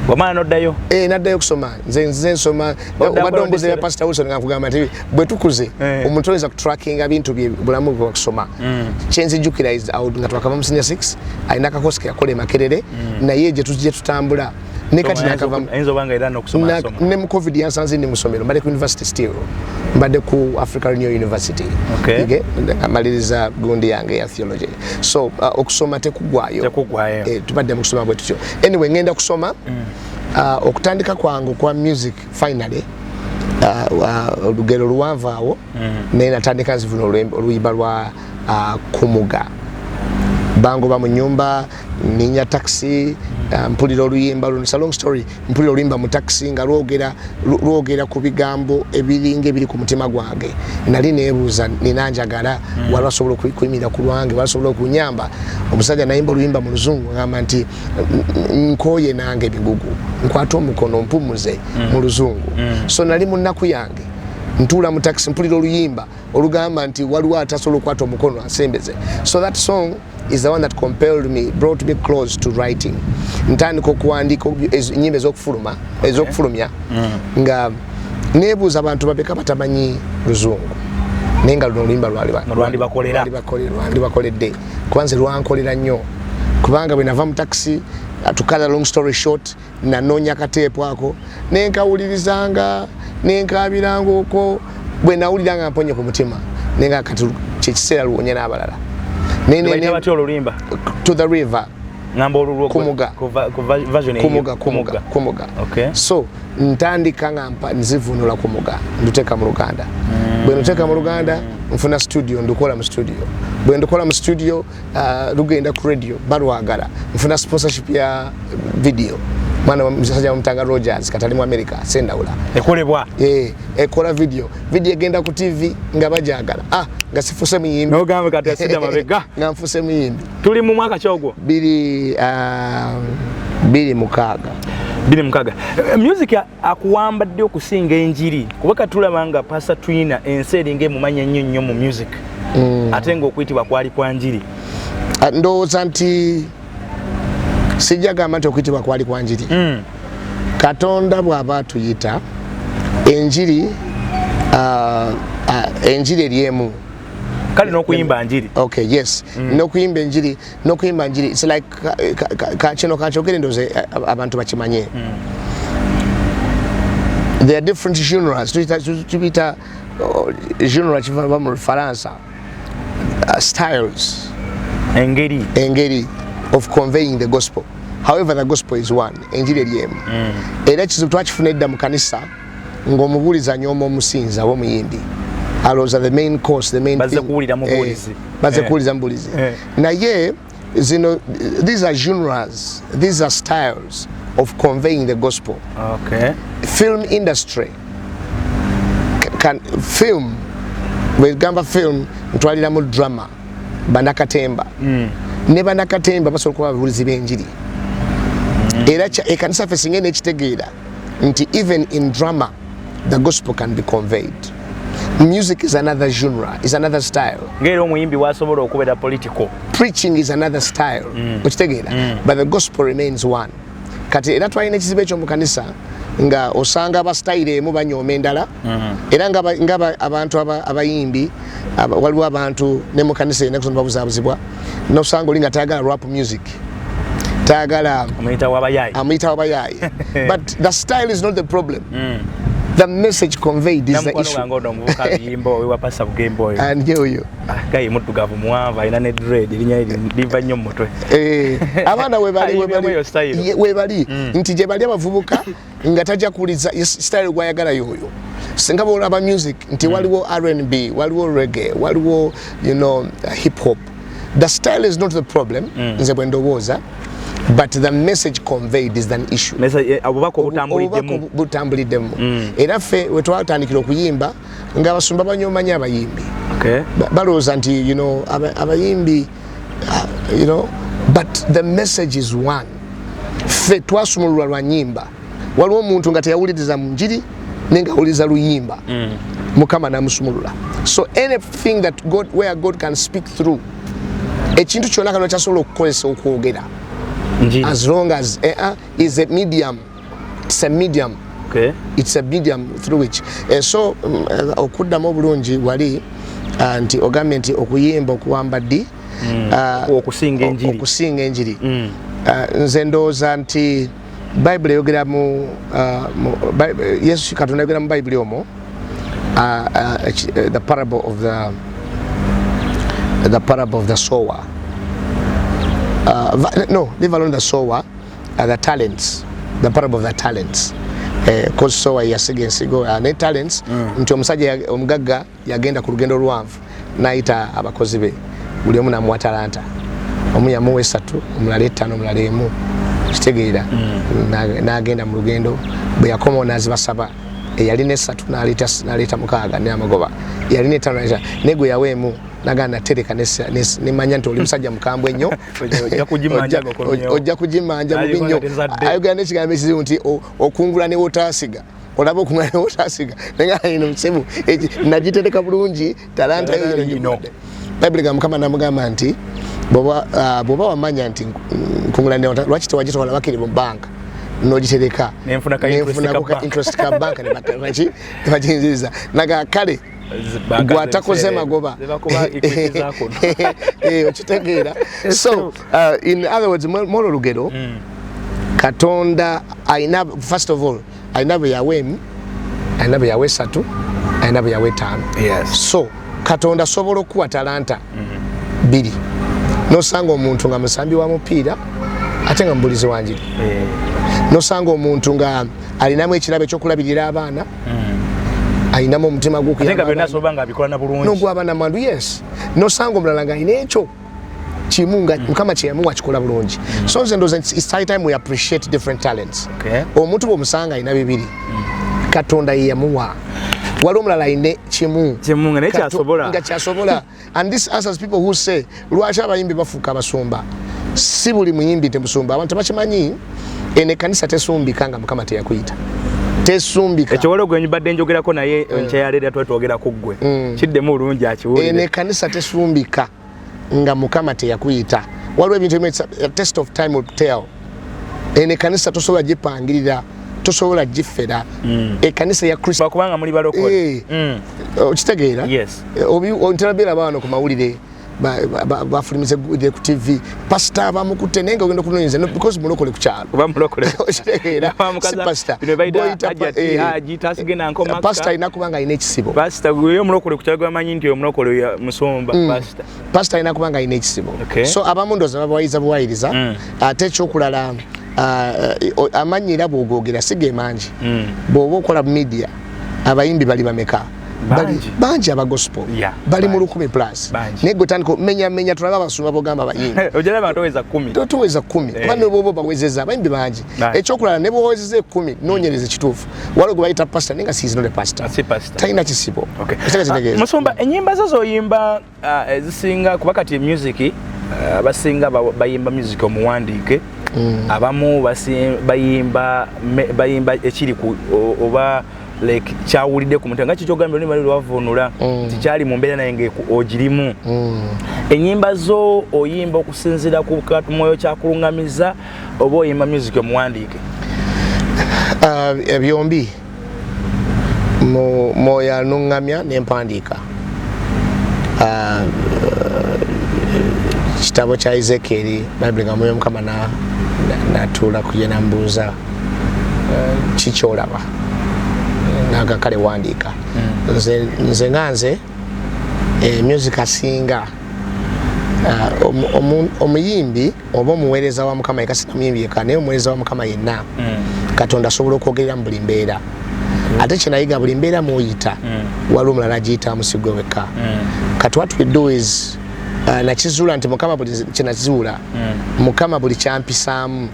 wamana noddayo naddayo kusoma nze nsoma obadomboze ya Pastor Wilson ngakugamba nti bwe tukuze omuntu oyinza kutrackinga ebintu bye bulamu bwe kusoma kyenzijjukira nga twakava mu senior 6 alina akakosi ke yakola e Makerere naye gye tujje tutambula ne kati nakava ne mu covid yansanze ndi musomero mbadde ku university still mbadde ku African Union University amaliriza gundi yange ya theology so okusoma tekugwayo tubadde mu kusoma bwe tutyo anyway ngenda kusoma okutandika kwangu kwa music finally olugero luwanvu awo naye natandika nzivuna oluyimba lwa kumuga bangoba mu nyumba ninya taxi mpulira oluyimba luno. It's a long story. Mpulira oluyimba mu taxi nga lwogera ku bigambo ebiringa ebiri ku mutima gwange. Nali neebuuza ninanjagala wala asobola okuyimira ku lwange wala asobola okunyamba. Omusajja nayimba oluyimba mu luzungu ngamba nti nkoye nange ebigugu nkwata omukono mpumuze mu luzungu. So nali mu nnaku yange ntula mu taxi mpulira oluyimba olugamba nti waliwo atasobola okukwata omukono asembeze. So that song is the one that compelled me, brought me close to writing. Ntandika okuwandiika ennyimba ez'okufulumya nga neebuuza abantu babeka batamanyi luzungu naye nga luno oluyimba lwali bakoledde kubanze lwankolera nnyo kubanga bwe nava mu taxi to cut a long story short nanoonya akateepu ako nenkawulirizanga nenkabiranga okwo bwe nawuliranga mponye ku mutima naye nga kati kyekiseera luwonye n'abalala. To the river. Kumuga. Okay. So ntandika ngamba nzivunula kumuga nduteeka mu Luganda. Bwe nduteeka mu Luganda nfuna studio ndukola mu studio. Bwe ndukola mu studio lugenda ku radio balwagala nfuna sponsorship ya video. Mwana msajja mtanga Rogers katali mu America sendawula ekolebwa ekola video egenda ku TV nga bajagala nga sifuse muyimbi no gambe kati asida mabega nga mfuse muyimbi. Tuli mu mwaka kyogwo 2006 music akuwambadde okusinga enjiri kubaka tulabanga Pastor Twina Ensi eringe mumanya nnyo mu music ate nga okuyitibwa kwali kwa njiri ndowooza nti sijagamba nti okuyitibwa kwali kwa njiri. Katonda bw'aba atuyita enjiri eriemu kale n'okuyimba njiri. Okay, yes. N'okuyimba enjiri it's like kino kankyogere ndoze abantu bakimanye. There are different genres. Tubita genre kiva mu Faransa. Styles. Engeri of conveying the gospel. However, the gospel is one. Enjiri eriemu. Era kizibu twakifuna edda mu kanisa ng'omubuuliza nyooma omusinza w'omuyimbi. Aloza the main course, the main thing. Baze kuuliza mubuulizi. Naye these are genres, these are styles of conveying the gospel. Okay. Film industry film wegamba film ntwalira mu drama banakatemba. Ne banakatemba basobola kuba ababuulizi b'enjiri. Era ekanisa ffe singa n'ekitegeera nti even in drama the gospel can be conveyed. Music is another genre, is another style. Ngero omuyimbi wasobola okubeera political. Preaching is another style. Okitegeera. But the gospel remains one. Kati era twalina ekizibu ekyo mu kanisa nga osanga aba style emu banyooma endala. Era nga abantu abayimbi waliwo abantu ne mu kanisa yenna kusoma babuzaabuzibwa n'osanga oli nga tayagala rap music. Tayagala amuyita w'abayaayi. But the style is not the problem. The message conveyed is the issue. And you. Guy mutugavu muwanva ina ne dread linya liva nnyo mutwe. Abana webali nti gye bali abavubuka nga tajja kuliza style gwayagala yoyo. Singa bolaba music nti waliwo R&B, waliwo reggae, waliwo hip hop. The style is not the problem. Nze bwe ndowooza. But the message conveyed is an issue. Abubako butambuliddemu. Era ffe we twatandikira okuyimba nga abasumba banyoomanya abayimbi. Okay. Balowooza nti abayimbi but the message is one. Ffe twasumululwa lwa nnyimba. Waliwo omuntu nga teyawuliriza mu njiri nenga awuliriza luyimba. Mukama namusumulula. So anything that where God can speak through. Ekintu kyonna kano kyasobola okukozesa okwogera. As long as is a medium. It's a medium. Okay. It's a medium through which. So okuddamu obulungi wali nti ogambye nti okuyimba okuwamba ddi okusinga enjiri. Nze ndowooza nti Bible eyogera mu Yesu Katonda ayogera mu Bible omwo the parable of the sower. No, leave alone the sower, the talents, the parable of the talents. koso yasiga ensigo ne talents nti omusajja omugagga yagenda ku lugendo luwanvu naita abakozi be buli omu namuwa talanta omu yamuwa 3 omulala 5 omulala 1 kitegeera n'agenda mu lugendo bwe yakomawo n'azibasaba eyalina 3 n'aleeta 6 ne amagoba yalina 5 negwe yaweemu naganda tereka nemanya nti oli musajja mukambwe ennyo ojja kugimanja bubi nnyo ayogera n'ekigambo ekizibu nti okungula ne wotaasiga olaba okungula ne wotaasiga naye ino musebu nagitereka bulungi talanta yo Bible ga Mukama namugamba nti bwoba wamanya nti nkungula ne lwaki tewagitwala bakiri mu banka nogitereka nenfuna ka interest ka banka ne bajinziza naga kale gwatakoze magoba okitegeera so in other words molo lugero Katonda aina first of all aina bwe yawemu aina bwe yawe 3 aina bwe yawe 5 so Katonda sobola okuwa talanta 2 nosanga omuntu nga musambi wa mupiira ate nga mubulizi wanjiri nosanga omuntu nga alinamu ekirabe ekyokulabirira abaana ayinamu omutima gw'okuyamba mandu yes nosanga omulala nga alina ekyo kimu nga Mukama kyeyamuwa kikola bulungi so nze ndowooza it's high time we appreciate different talents omuntu bw'omusanga alina 2 Katonda ye yamuwa wali omulala alina kimu nga kyasobola and this answers people who say lwaki abayimbi bafuuka abasumba si buli muyimbi temusumba abantu bakimanyi ene kanisa tesumbika nga Mukama teyakuyita tesumbika ekyo wali ogwenyi badde njogerako naye nkyeyaleera twetwogera ku ggwe kiddemu bulungi akiwulire ene kanisa tesumbika nga Mukama teyakuyita waliwo ebintu a test of time will tell ene kanisa tosobola gipangirira tosobola gifera ekanisa ya Kristo bakubanga muli balokole okitegeera onterabeera baano ku mawulire bafulimize ku TV pastor abamukute nenga ogenda kunoonyeza because mulokole ku kyalo pastor inakubanga ayina ekisibo pastor inakubanga ayina ekisibo so abamu ndoza babawayiza buwayiriza ate ekyokulala amanyira bwogogera sige mangi bw'oba okola media abayimbi bali bameka banji aba gospel bali mu 100+ naye gotandika menya tulaba abasumba bogamba abayimbi ojala abantu toweza 10 bano bobo bawezeza abayimbi banji ekyokulala ne bwowezeza 10 noonyereza ekituufu waliwo gwe bayita pastor nenga si not a pastor talina kisibo musumba ennyimba zo zoyimba ezisinga kuba kati music abasinga bayimba music omuwandiike abamu bayimba ekiri oba like kyawulidde ku mutima nga kikyogambye olima lwavunula tikyali mu mbeera naye ng'ogirimu ennyimba zo oyimba okusinziira ku mwoyo kyakulungamiza oba oyimba music omuwandiike byombi mwoyo anuŋŋamya n'empandiika kitabo kya Ezekieri Bible nga mwoyo Mukama natuula ku ye nambuuza kikyolaba naga kale wandiika nze nganze music asinga omuyimbi oba omuweereza wa Mukama yekasina muyimbi yeka naye omuweereza wa Mukama yenna Katonda asobola okwogerera mu buli mbeera ate kyenayiga buli mbeera muyita wali omulala agiyita musigo weka kati what we do is nakizuula nti Mukama buli kyenazuula Mukama buli kyampisaamu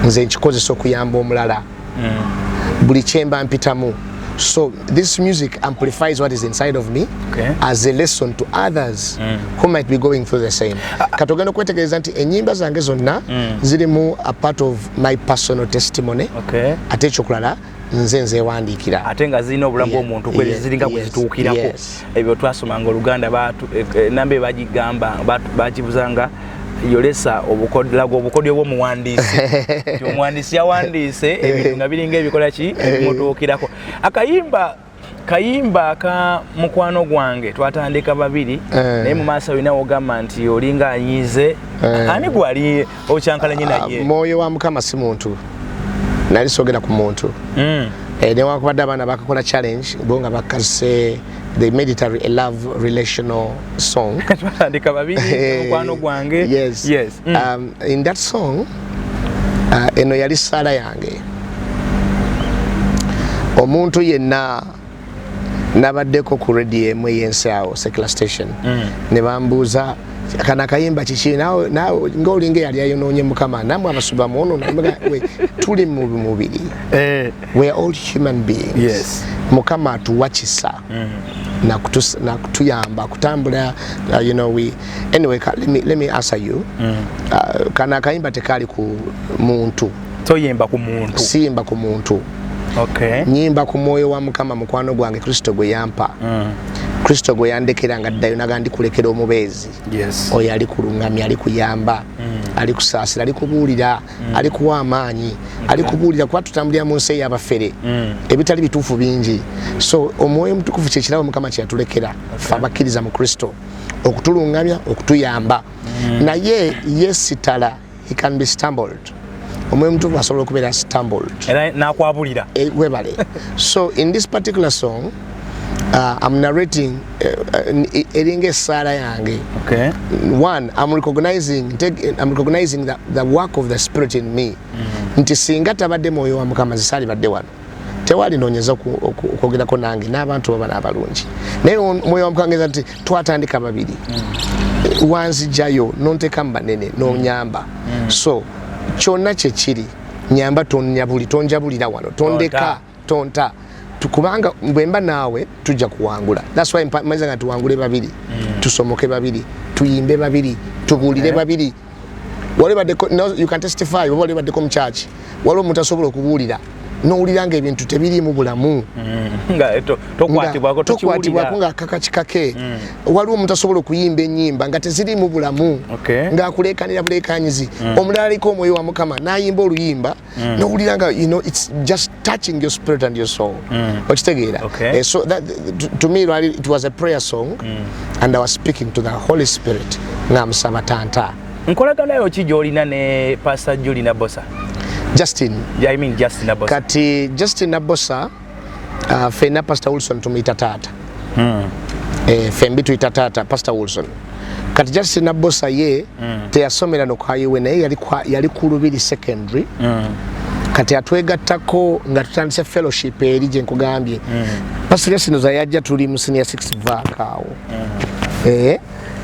nze nkikozesa okuyamba omulala buli kyemba mpitamu so this music amplifies what is inside of me as a lesson to others who might be going through the same katogenda okwetegereza nti ennyimba zange zonna zirimu a part of my personal testimony ate ekyokulala nze nzewandiikira ate nga zirina obulamu bw'omuntu kweri ziringa bwe zituukirako ebyo twasomanga oluganda nambe bagigamba bagibuzanga yolesa obukodyo bw'omuwandiisi omuwandiisi yawandiise ebintu nga biringa ebikola ki ebimutuukirako kayimba ka mukwano gwange twatandika babiri naye mu maaso olina wogamba nti olinga anyize ani gwali okyankalanye naye mwoyo wa Mukama si muntu nali sogera ku muntu newakubadde abaana bakakola challenge bo nga bakase they made it a love relational song twatandika babiri mukwano gwange yes in that song eno yali sala yange omuntu yenna nabaddeko ku radio emu y'ensi awo secular station ne bambuuza kana kayimba kiki nawe ng'olinga eyali ayonoonye mukama namwe abasuba muono tuli mu mubiri we are all human beings. Yes. Mukama atuwa kisa na kutuyamba kutambula anyway let me answer you. Kana kayimba tekali ku muntu toyimba ku muntu siyimba ku muntu. Okay. Nyimba ku mwoyo wa Mukama mukwano gwange Kristo gwe yampa. Kristo gwe yandekera nga ddayo nagandi kulekera omubeezi. Yes. Oyo ali kulungamya ali kuyamba ali kusaasira ali kubuulira ali kuwa amaanyi ali kubuulira kuba tutambulira mu nsi y'abafere ebitali bituufu bingi. So omwoyo mutukufu kye kirabo Mukama kye yatulekera ffe abakkiriza mu Kristo okutulungamya okutuyamba naye yesitala he can be stumbled. Omwoyo mutukufu asobola okubeera stumbled era nakwabulira webale. So in this particular song I'm narrating eringa essala yange. Okay. One, I'm recognizing the work of the Spirit in me. Nti singa tabadde mwoyo wa Mukama zisali badde wano tewali nonyeza okwogerako nange n'abantu baba n'abalungi naye mwoyo wa Mukama nti twatandika babiri wanzijayo nonteka mbanene nonyamba. So kyonna kye kiri nyamba tonjabulira wano tondeka tonta tukubanga mbemba nawe tujja kuwangula. That's why maiza nga tuwangule babiri tusomoke babiri tuyimbe babiri tubulire babiri. Wale badeko you can testify wale badeko mu church wale omuntu asobola okubuulira n'owuliranga ebintu tebiri mu bulamu nga tokwatibwako nga kakakikake. Waliwo omuntu asobola okuyimba ennyimba nga teziri mu bulamu ng'akuleekanira buleekanyizi. Omulala aliko omwoyo wa Mukama n'ayimba oluyimba n'owuliranga it's just touching your spirit and your soul. Okitegeera? So that to me it was a prayer song and I was speaking to the Holy Spirit ng'amusaba tanta. Nkolagana yo ki gy'olina ne Pastor Julie Nabosa? Justin. Yeah, I mean Justin Nabosa. Kati Justin Nabosa fena Pastor Wilson tumuyita taata. Fembi tuyita taata Pastor Wilson. Kati Justin Nabosa ye teyasomera no kwa yiwe naye yali ku Lubiri secondary. Kati atwegattako nga tutandise fellowship eri gye nkugambye. Pastor Justin yajja tuli mu senior 6 vakaawo.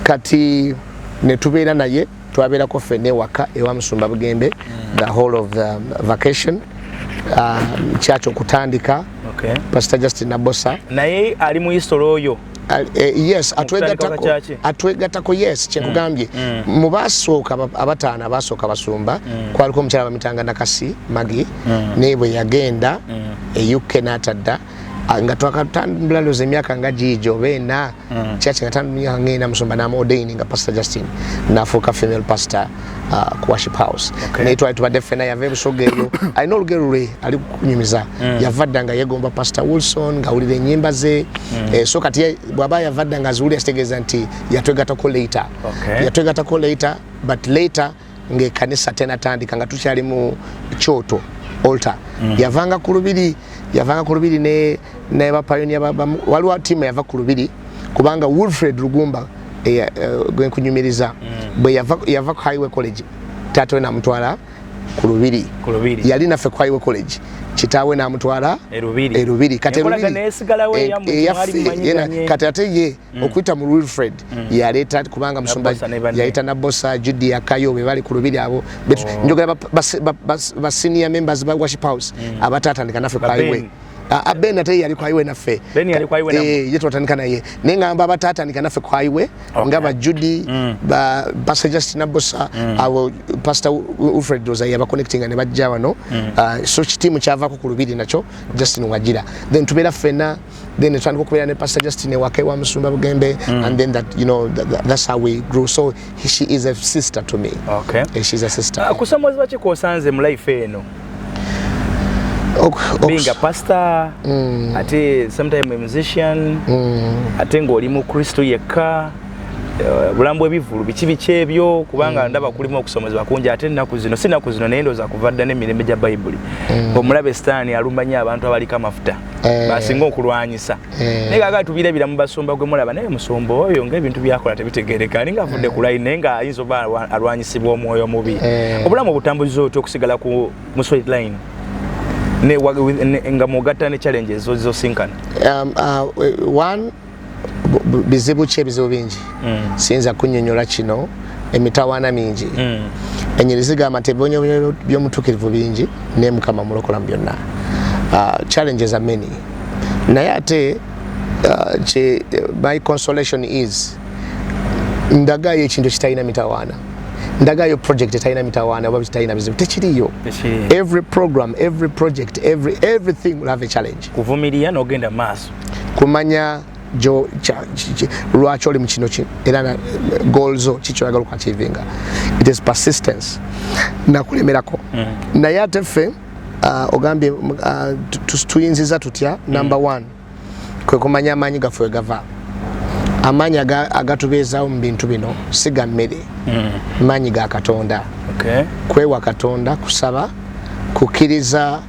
Kati ne tubeera naye twabeerako ffene waka ewa Musumba Bugembe the whole of the vacation church okutandika. Pastor Justin Nabosa naye ali mu history oyo. Yes, atwegattako yes kyenkugambye mu basooka abataano abasooka basumba kwaliko omukyala bamitanga Nakasi Magi naye bwe yagenda UK n'atadda nga twakatambula loza emyaka nga giijo beena kyaki nga tandumya ngenda Musumba n'amuordaini nga Pastor Justin n'afuuka female pastor ku worship house. Naye twali tubadde ffena yava ebusoga eyo alina olugero lwe ali kunyumiza yavadda nga yegomba Pastor Wilson ng'awulira ennyimba ze. So kati bw'aba yavadda nga aziwulira kitegeeza nti yatwegattako later but later ng'ekkanisa tenatandika nga tukyali mu kyoto altar yavanga ku Lubiri ne bapayoniya waliwo tiimu yava ku Lubiri kubanga Wilfred Lugumba gwenkunyumiriza bwe yava ku Highway College taata namutwala ku Lubiri yali naffe ku Highway College kitaawe namutwala Lubiri kati kati ate ye okuyita mu Wilfred yaleeta kubanga Musumba yayita Nabosa Judy Akayo be bali ku Lubiri abo njogera ba senior members ba worship house abatatandika naffe ku Highway. Ben ate yali ku Highway naffe ye twatandika naye naye ngamba abatatandika naffe ku Highway nga ba Judy ba Pastor Justin Nabosa abo Pastor Wilfred Doza yaba connecting ne bajja wano. So kitimu kyava ku Lubiri nacho Justin Wagira then tubeera ffena then twandika okubeera ne Pastor Justin wake wa Musumba Bugembe and then that that's how we grew. So she is a sister to me. She's a sister. Kusomoza ki kosanze mu life eno? Being a pastor, ate sometimes a musician, ate ng'oli mu Kristo yekka, bulambu ebivulu biki ebyo kubanga ndaba kulimu okusomezebwa kungi ate ennaku zino si nnaku zino naye ndowooza kuva dda n'emirembe gya Bayibuli omulabe Sitaani alumba nnyo abantu abaliko amafuta basinga okulwanyisa naye kaakati tubirebera mu basumba gwe mulaba naye musumba oyo ng'ebintu byakola tebitegeereka alinga avudde ku layini naye ng'ayinza oba alwanyisibwa omwoyo omubi obulamu obutambuliza otya okusigala mu straight line? nga mugatta ne challenges zo sinkana. One bizibu bingi sinza kunnyonnyola kino emitawaana mingi enyirizi gamba nti ebibonyo by'omutuukirivu bingi naye Mukama mulokola mu byonna. Challenges are many naye ate my consolation is ndagayo ekintu kitalina mitawaana, ndagayo project etalina mitawaana oba kitalina bizibu tekiriyo. Every program, every project, everything will have a challenge. Kuvumilia n'ogenda maaso kumanya lwaki oli mu kino era goals zo kiki oyagala okuachievinga. It is persistence nakulemerako naye ate ffe ogambye tuyinziza tutya. Number one kwe kumanya amaanyi gaffe we gava. Amaanyi agatubeezaawo mu bintu bino si ga mmere, maanyi ga Katonda. Kwewa Katonda, kusaba, kukkiriza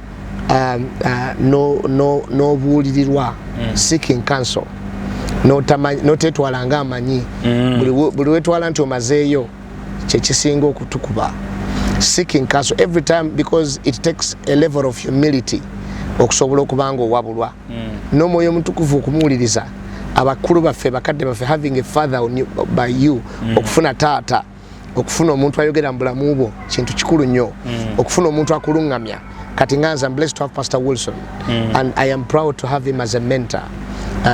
n'obuulirirwa, seeking counsel, n'oteetwala ng'amanyi. Buli wetwala nti omazeeyo kye kisinga okutukuba. Seeking counsel every time, because it takes a level of humility okusobola okuba nga owabulwa n'omwoyo omutukuvu okumuwuliriza. Abakulu baffe bakadde baffe having a father by you, okufuna taata, okufuna omuntu ayogera mu bulamu bwo kintu kikulu nnyo, okufuna omuntu akulungamya. Kati nganza I'm blessed to have Pastor Wilson and I am proud to have him as a mentor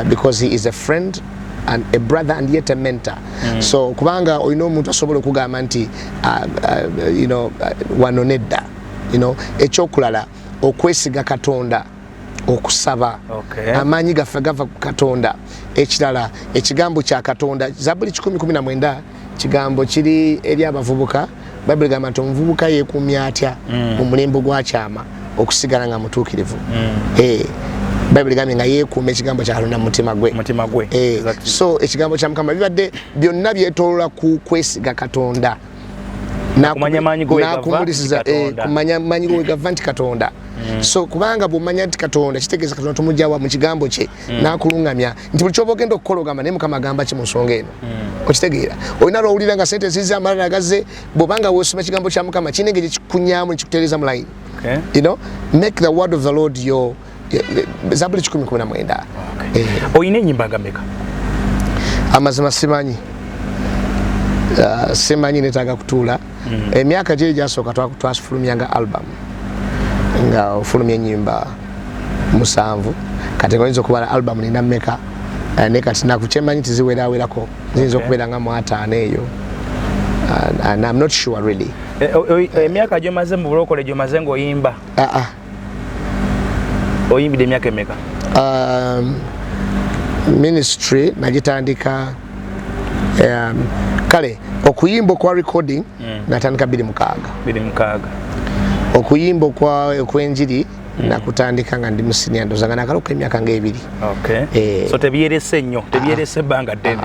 because he is a friend and a brother and yet a mentor. So kubanga olina omuntu asobola okugamba nti wano nedda, ekyokulala okwesiga Katonda, okusaba, amaanyi gaffe gava ku Katonda. Ekirala ekigambo kya Katonda, Zabuli 10:19 kigambo kiri eri abavubuka. Bible gamba nti omuvubuka yeekuumya atya mu mulembe gwakyama okusigala nga mutuukirivu. Bible gamba nga yeekuuma ekigambo kya Katonda mu mutima gwe. So ekigambo kya Mukama bibadde byonna byetoolola ku kwesiga Katonda kumanya maanyi go gava nti Katonda. So kubanga bw'omanya nti Katonda kitegeeza Katonda tomugyawa mu kigambo kye n'akulungamya nti buli ky'oba ogenda okukola ogamba naye Mukama agamba ki mu nsonga eno. Okitegeera olina lw'owulira nga sentensi z'amalala agaze bw'obanga weesoma ekigambo kya Mukama kirina engeri kikunyaamu ne kikutereeza mu layini. Make the word of the Lord your Zabuli 10:19. Oyina ennyimba nga mmeka? Amazima simanyi. Simanyi netaaga kutuula. Emyaka gye gyasooka twafulumyanga album nga ofulumya ennyimba 7 kati ngoyinza okubala album nina mmeka ne kati nakukyemanyi tiziwerawerako ziyinza okubeera nga mu 5 eyo and I'm not sure really. Emyaka gyomaze mu bulokole gyomaze ng'oyimba? Oyimbidde emyaka emeka? Ministry nagitandika kale okuyimba kwa recording natandika 26. Okuyimba okwenjiri nakutandika nga ndi mu senior ndoza nga nakaloka emyaka nga 2. So tebyerese nnyo, tebyerese bbanga ddene.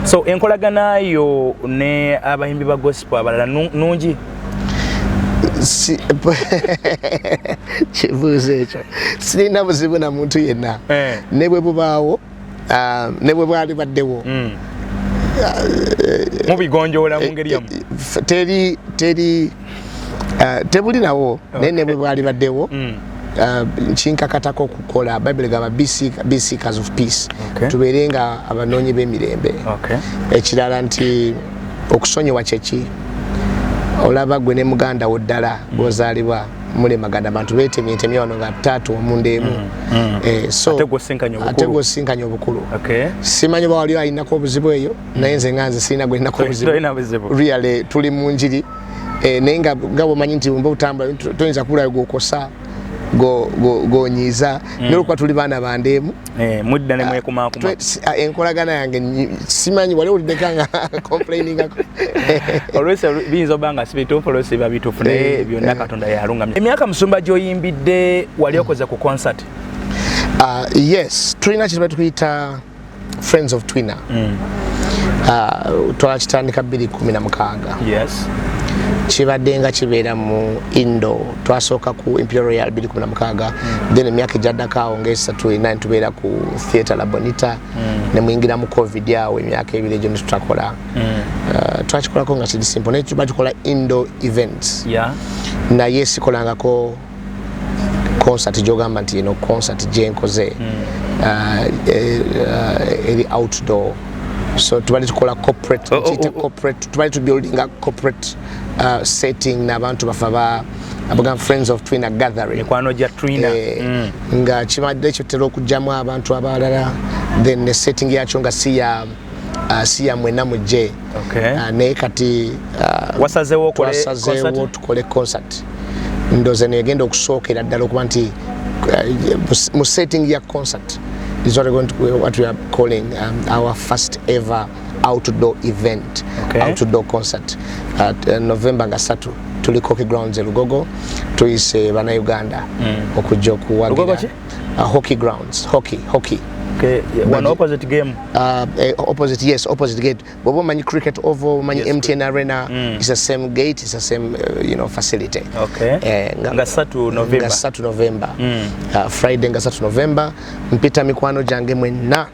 So enkolagana yo ne abayimbi ba gospel abalala nungi? Kibuuzo ekyo sirina buzibu na muntu yenna ne bwe bubaawo ne bwe bwali baddewo mubigonjoola mu ngeri yamu tebulinawo naye ne bwe bwali baddewo kinkakatako okukola. Bible gamba be seekers of peace, tubeere nga abanoonyi b'emirembe. Ekirala nti okusonyiwa kyeki olaba gwe ne muganda wo ddala bw'ozaalibwa mulemagana abantu beetemyetemye wano nga 3 omundu emu. Ate gw'osinkanya obukulu. Simanyi oba wali alinako obuzibu eyo naye nze nga nze sirina gwe linako obuzibu. Really tuli mu njiri naye nga bw'omanyi nti mba otambula toyinza kubulayo gwokosa gonyiiza n'olwokuba tuli baana bandeemu mudda ne mwekumakuma. Enkolagana yange simanyi wali owuliddeka nga complaining olwesi biyinza oba nga sibituufu olwesi biba bituufu naye byonna Katonda yalungamya. Emyaka musumba gy'oyimbidde wali okoze ku concert? Yes, tulina kye tukiyita Friends of Twina. Twakitandika 2016. Kibadde nga kibeera mu Indo, twasooka ku Imperial Royal 2016, then emyaka ejaddako awo nga tubeera ku Theatre La Bonita ne muyingira mu COVID awo emyaka 2 egyo ne tutakola. Twakikolako nga kiri simple naye tuba tukola Indo events. Naye sikolangako concert jogamba nti eno concert jenkoze eri outdoor. So tubali tukola corporate corporate tubali to building a corporate setting n'abantu bafaba abaga friends of Twina gathering kwano ja Twina nga kimadde kitero okujjamu abantu abalala then the setting yacho nga siya mwena muje ne kati wasazewo tukole concert ndoze negenda okusookera ddala okuba nti mu setting ya concert is what we are calling our first ever outdoor event, outdoor concert at November ngasatu tuli Hockey Grounds Lugogo tuyise bana Uganda okujja okuwagira Hockey Grounds hockey okay one opposite game opposite gate bobo manyi cricket oval manyi MTN arena is the same gate, is the same facility ngasatu November Friday ngasatu November mpita mikwano jange mwenna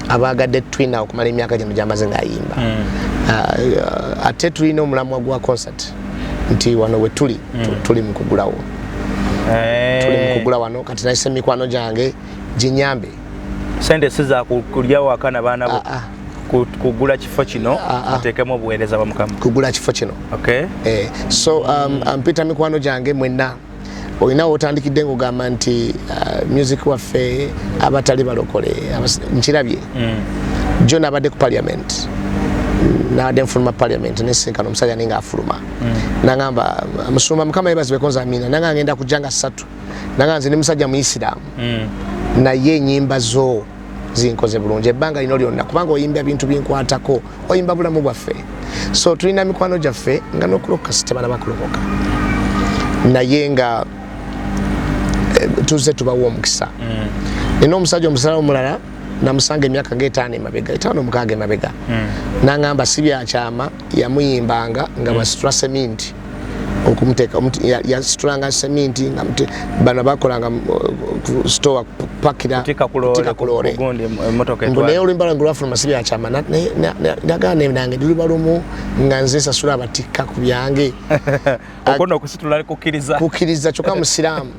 abagadde Twina okumala emyaka gino gyamaze ngayimba ate tulina omulamwa gwa concert nti wano we tuli mukugulawo tuli mukugula wano kati naise mikwano jange jinyambe sente siza kulya wakana bana bo kugula kifo kino atekemo buweereza ba mukama kugula kifo kino so mpita mikwano jange mwenna olina otandikidde ngogamba nti music waffe abatali balokole nkirabye John abadde ku parliament nabadde nfuluma parliament nesinkana omusajja ninga afuluma nangamba musuma mukama yebazibe konza amina nanga ngenda kujanga 3 nanga nze ni musajja muisiramu naye enyimba zo zinkoze bulungi ebbanga lino lyonna kubanga oyimba ebintu binkwatako oyimba bulamu bwaffe so tulina mikwano gyaffe nga n'okuloka sitemana bakulokoka naye nga tuze tubawo omukisa nina omusajja omusala omulala namusanga emyaka ng'etaano emabega 5-6 emabega nangamba si byakyama yamuyimbanga nga basitula seminti okumuteeka yasitulanga seminti nga bano bakolanga store pakira tika kulore naye olumbala ngulwafuluma si byakyama nagana nange luliba lumu nga nze sasula abatikka ku byange okono okusitula kukkiriza kyokka musiraamu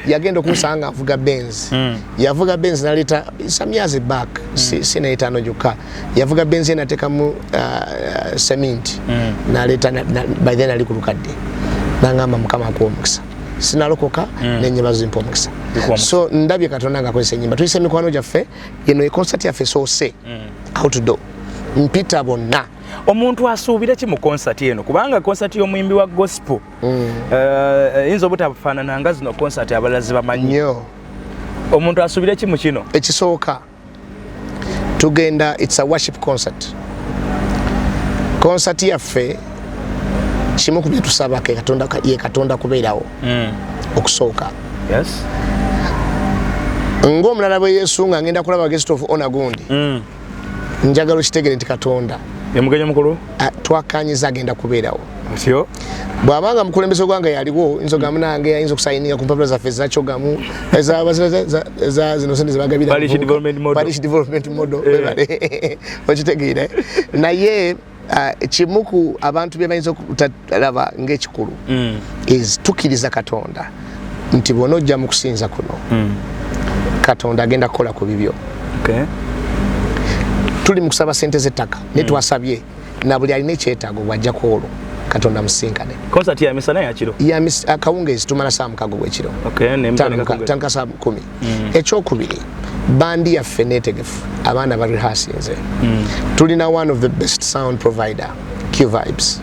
yagenda okumusanga avuga Benz yavuga Benz naleta some years back si na etaano gyokka yavuga Benz yenateekamu seminti naleta by then ali ku lukadde nangamba mukama akuwa omukisa sinalokoka n'ennyimba zimpa omukisa so ndabye Katonda nga akozesa ennyimba tuyise mikwano gyaffe eno e-concert yaffe soose outdoor mpita bonna omuntu asuubira ki mu concert eno kubanga concert y'omuyimbi wa gospel yinza obutafaanana nga zino concert abalazi bamanyi omuntu asuubira ki mu kino ekisooka tugenda it's a worship concert yaffe kimu ku byetusaba Katonda kubeerawo okusooka ng'omulala bwe Yesu nga ngenda kulaba guest of honor gundi njagala okitegere nti Katonda emugenyi mukulu twakanyiza agenda kubeerawo atyo bw'abanga mukulembeze gwange yaliwo inzo gamu nange ayinza okusayininga ku mpapula zaffe zakyogamu zino sente zebagabira parish development model okitegeere naye kimu ku abantu bye bayinza okutalaba ng'ekikulu is tukkiriza Katonda nti bw'onojja mu kusinza kuno Katonda agenda kukola ku bibyo tuli mu kusaba sente z'ettaka naye twasabye na buli alina ekyetaago bw'ajja ku olwo Katonda musinkane concert ya misana ya kiro akawungeezi tumala saa mukago gw'ekiro tandika saa 10 ekyokubiri bandi yaffe neetegefu abaana ba rehearsinze tulina one of the best sound provider Q Vibes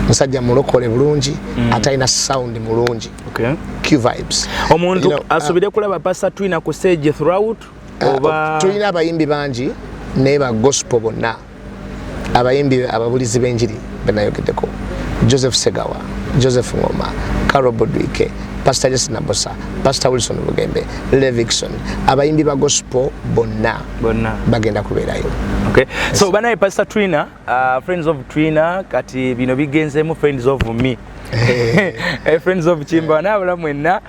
musajja mulokole bulungi atalina sound mulungi Q Vibes omuntu asubire kulaba Pastor Twina ku stage throughout oba tulina abayimbi bangi naye ba gospel bonna abayimbi ababulizi b'enjiri benayogeddeko Joseph Segawa, Joseph Ngoma, Carol Bodwike, Pastor Jesse Nabosa, Pastor Wilson Bugembe, Levikson, abayimbi ba gospel bonna bagenda kubeerayo. So banaye Pastor Twina, friends of Twina kati bino bigenzemu friends of me. Friends of Chimba nabula mwenna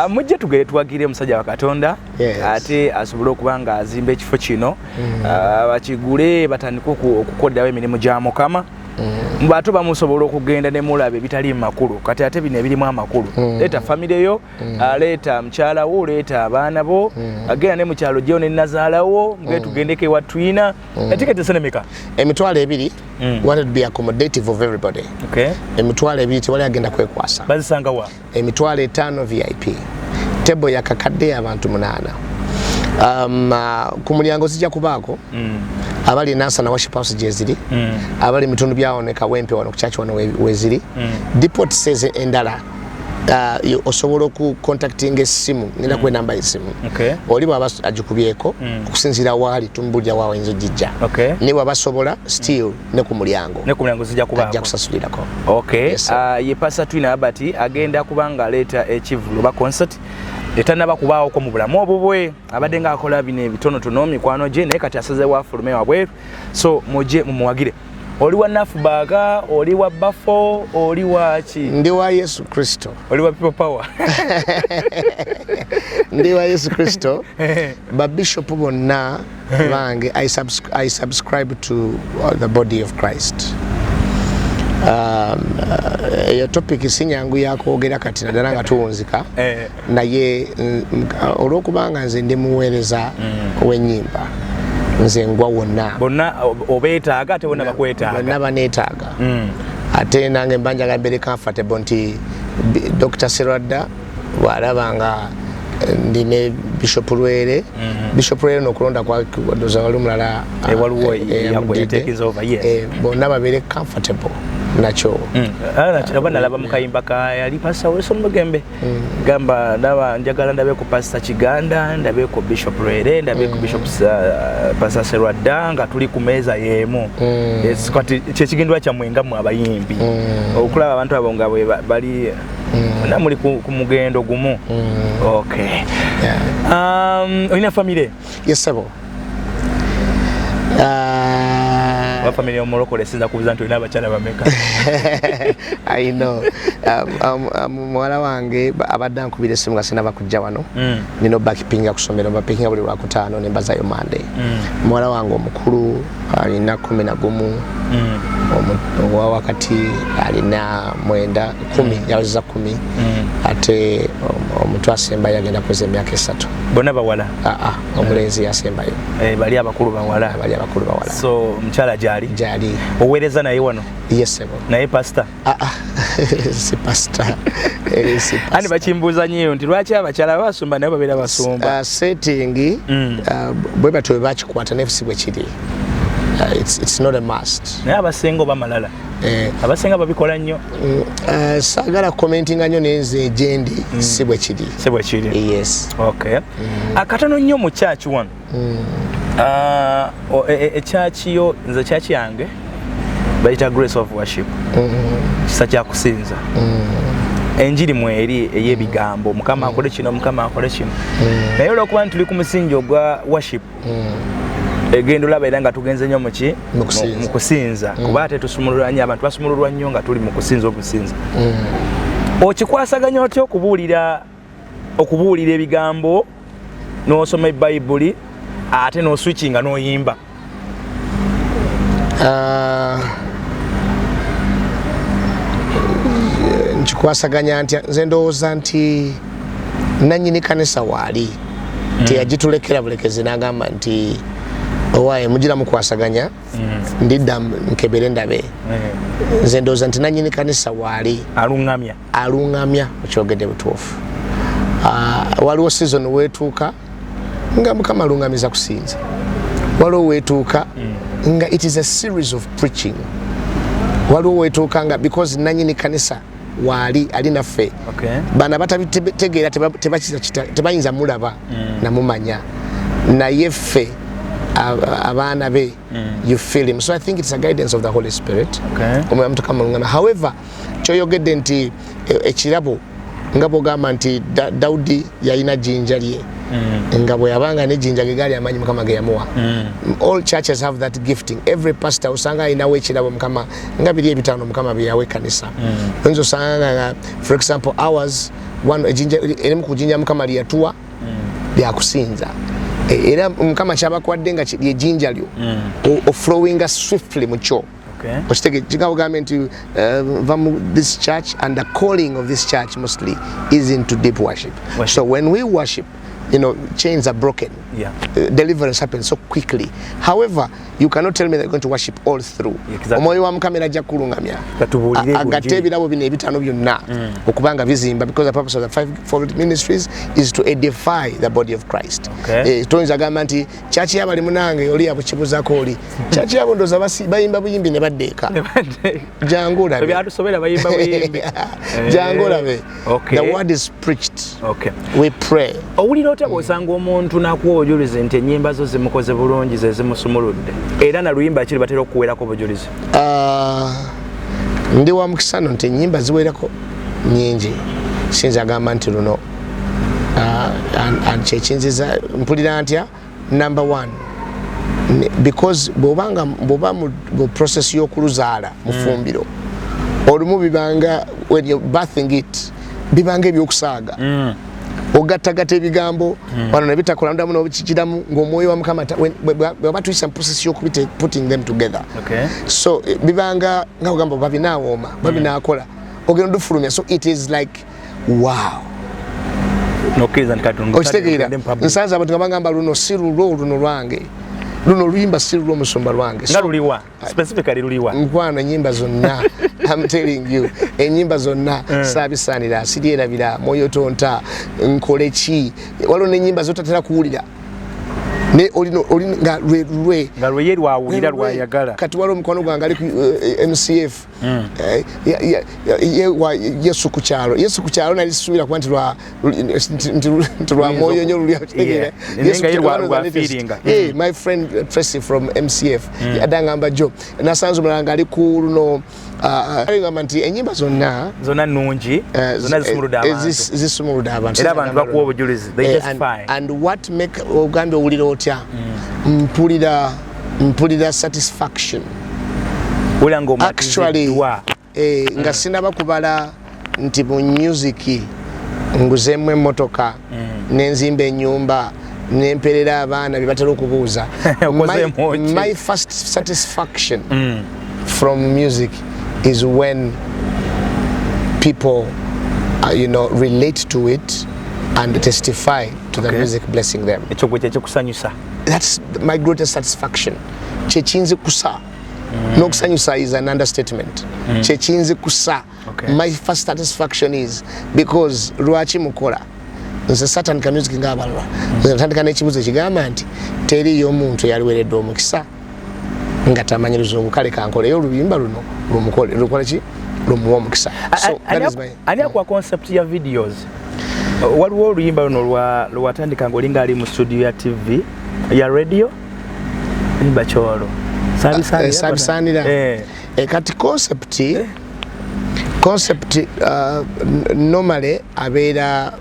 mujje tugere twagire omusajja wa Katonda ate asobole okubanga azimba ekifo kino bakigule batandika okukoddawo emirimu gya Mukama Mbatu bamusobola okugenda ne mulabe bitali makulu kati ate bino ebirimu amakulu leta family yo leta mchala wo leta abaana bo agenda ne mukyalo gyo ne nazaala wo nge tugendeke wa Twina etikete senemeka emitwalo ebiri wanted to be accommodative of everybody. Okay. Emitwalo ebiri tewali agenda kwekwasa. Bazisanga wa? Emitwalo 5 VIP. Tebo ya kakadde abantu 8. Ku mulyango zijja kubaako abali Nasa na Worship House gyeziri abali mitundu byawo ne Kawempe wano ku church wano weziri depot says endala osobola ku contacting esimu nina kwe namba esimu oli baba ajikubyeko okusinzira wali tumbulya wawe enzo jijja ni baba sobola still ne ku mulyango zijja kubaako ajja kusasulirako. Yes, ye Pastor Twina Herbert agenda kubanga leta ekivulo ba concert etanaba kubaawo ko mu bulamu obubwe abadde nga akola bino ebitonotono mikwano gye naye kati asaze wa fulume wabweru so muje mumuwagire oli wa Nafubaga oli wa Bafo oli wa ki ndi wa Yesu Kristo oli wa People Power ndi wa Yesu Kristo ba bishop bonna bange I subscribe to the body of Christ. Your topic sinyangu yakwogera kati nadala nga tuwunzika naye olwokubanga nze ndi muweereza w'ennyimba nze ngwa wonna bonna obeetaaga ate bonna bakwetaaga bonna baneetaaga ate nange mba njagala mbeere comfortable nti Dr. Serwadda bw'alabanga ndine Bishop Lwere Bishop Lwere nokulonda kwa doza wali mulala waliwo yatekiza over bonna babeere comfortable nacho abana laba mukayimba ka yali Pastor Wilson Bugembe gamba ndaba njagala ndabe ku Pastor Kiganda ndabe ku Bishop Lwere ndabe ku Bishop Pastor Serwadda nga tuli ku meza yemu kati kyekigindwa kya mwenga mu abayimbi okulaba abantu abo nga bali na muli ku mugendo gumu. Okay. Oyina family? Yes sir. Wa family omulokole sinza kubuza nti olina abakyala bameka. I know. Mwala wange abadde ankubira essimu nga sinaba kujja wano. Nino bakipinga kusomera bapinga buli lwakutaano ne mbazayo Monday. Mwala wange omukulu alina 11 owa wakati alina 9 10 yaweza 10 ate omuntu asemba yagenda kweza emyaka 3 bonna bawala omulenzi yasembayo bali abakulu bawala so mchala jali owereza naye wano yes sir naye pastor si pastor ani bakimbuza nyo nti lwaki abakyala basumba naye babera basumba setting bwe batwe bakikwata nefisi bwe kiri it's not a must naye abasengo bamalala abasenga babikola nnyo sagala commenting anyo nenze jendi sibwe kiri yes okay akatono nnyo mu church one church yo nze church yange bayita Grace of Worship kisa kya kusinza enjiri mweri eyebigambo mukama akole kino mukama akole kino naye olwokuba tuli ku musingi ogwa worship egendo laba era nga tugenze nnyo mu kusinza kuba ate tusumululanya abantu basumululwa nnyo nga tuli mu kusinza obusinza okikwasaganya otya okubuulira ebigambo n'osoma ebayibuli ate n'oswitchinga n'oyimba nkikwasaganya ntya nze ndowooza nti nannyini kanisa waali teyagitulekera bulekezi n'agamba nti owaye mugira mukwasaganya ndidda nkebere ndabe nze ndowooza nti nannyini kanisa waali aluŋŋamya okyogedde butuufu waliwo season weetuuka nga mukama aluŋŋamiza kusinza waliwo weetuuka nga it is a series of preaching waliwo weetuuka nga because nannyini kanisa waali ali naffe bana batabitegeera tebayinza mulaba namumanya naye ffe abaana be you feel him so I think it's a guidance of the Holy Spirit omwana mutu kama lungana however kyoyogedde nti ekirabo nga bwogamba nti Daudi yalina jjinja lye nga bwe yabanga nejjinja ge gaali amanyi mukama ge yamuwa all churches have that gifting every pastor usanga alinawo ekirabo mukama nga 2-5 mukama bye yawe kanisa oyinza osanga for example ours one erimu ku jjinja mukama lyeyatuwa lyakusinza era mukama kyabakwadde nga lyejjinja lyo oflowinga swiftly mu kyo Okay. This church and the calling of this church mostly is into deep worship. So when we worship, chains are broken. Yeah. Deliverance happens so quickly. However, you cannot tell me that you're going to worship all through. Omoyo wa Mukama ajja kulungamya. Agatte ebirabo bino ebitano byonna okubanga bizimba, because the purpose of the fivefold ministries is to edify the body of Christ. Toyinza agamba nti church y'abali munange oli abukibuzaako oli. Church y'abo ndoza bayimba buyimbi ne baddeeka. Jangu olabe. Byatusobera bayimba buyimbi. Jangu olabe. The word is preached. We pray. Owulira otya bw'osanga omuntu n'akuwa obujulizi nti ennyimba zo zimukoze bulungi ze zimusumuludde era na luyimba kiri batera okuweerako obujulizi? Ndi wa mukisa nti ennyimba ziweerako nnyingi, sinza agamba nti luno kyekinziza mpulira ntya. Number one, because bw'oba mu process y'okuluzaala mu fumbiro, olumu bibanga when you're birthing it bibanga ebyokusaaga. Ogattagatta ebigambo wano ne bitakola ndamu n'obikikiramu ng'omwoyo wa Mukama bw'oba tuyisa mu process y'okubita putting them together. So bibanga nga ogamba babinaawooma babinaakola ogenda ndufulumya, so it is like wow. Okitegeera nsanze abantu nga bagamba luno si luno lwange, luno luyimba si lw'omusumba lwange. Nga luliwa specifically luliwa nkwana ennyimba zonna. I'm telling you, ennyimba zonna saabisaanira, siryerabira, mwoyo tonta, nkole ki, waliwo n'ennyimba zotatera kuwulira ne oli nga lwe lwawulira lwayagala. Kati waliwo omukwano gwange ali ku MCF Yesu ku kyalo nali sisuubira kuba nti lwa mwoyo nyo luli. My friend Tracy from MCF adangamba jo nasanze omulala nga ali ku luno agamba nti ennyimba zonna nnungi, zonna zisumuludde abantu era abantu bakuwa obujulizi. And what make ogambye owulira otya? Mpulira satisfaction. Actually, nga sinaba kubala nti mu music nguzeemu emmotoka n'enzimba ennyumba n'emperera abaana bye batera okubuuza. My first satisfaction from music is when people relate to it and testify to the music blessing them. That's my greatest satisfaction. Kyekiyinza kusa. N'okusanyusa is an understatement. Kyekiyinza kusa. My first satisfaction is because lwaki mukola nze satandika music ng'abalala, natandika n'ekibuuzo ekigamba nti teriyo omuntu yaliweeredde omukisa nga tamanyi luzungu, kale kankoleyo oluyimba luno lukola ki lumuwa omukisa. Ani akuwa concept ya videos? Waliwo oluyimba luno lwatandika ng'olinga ali mu studio ya TV ya radio yimba kyolo sabisanira. Kati concept normally abeera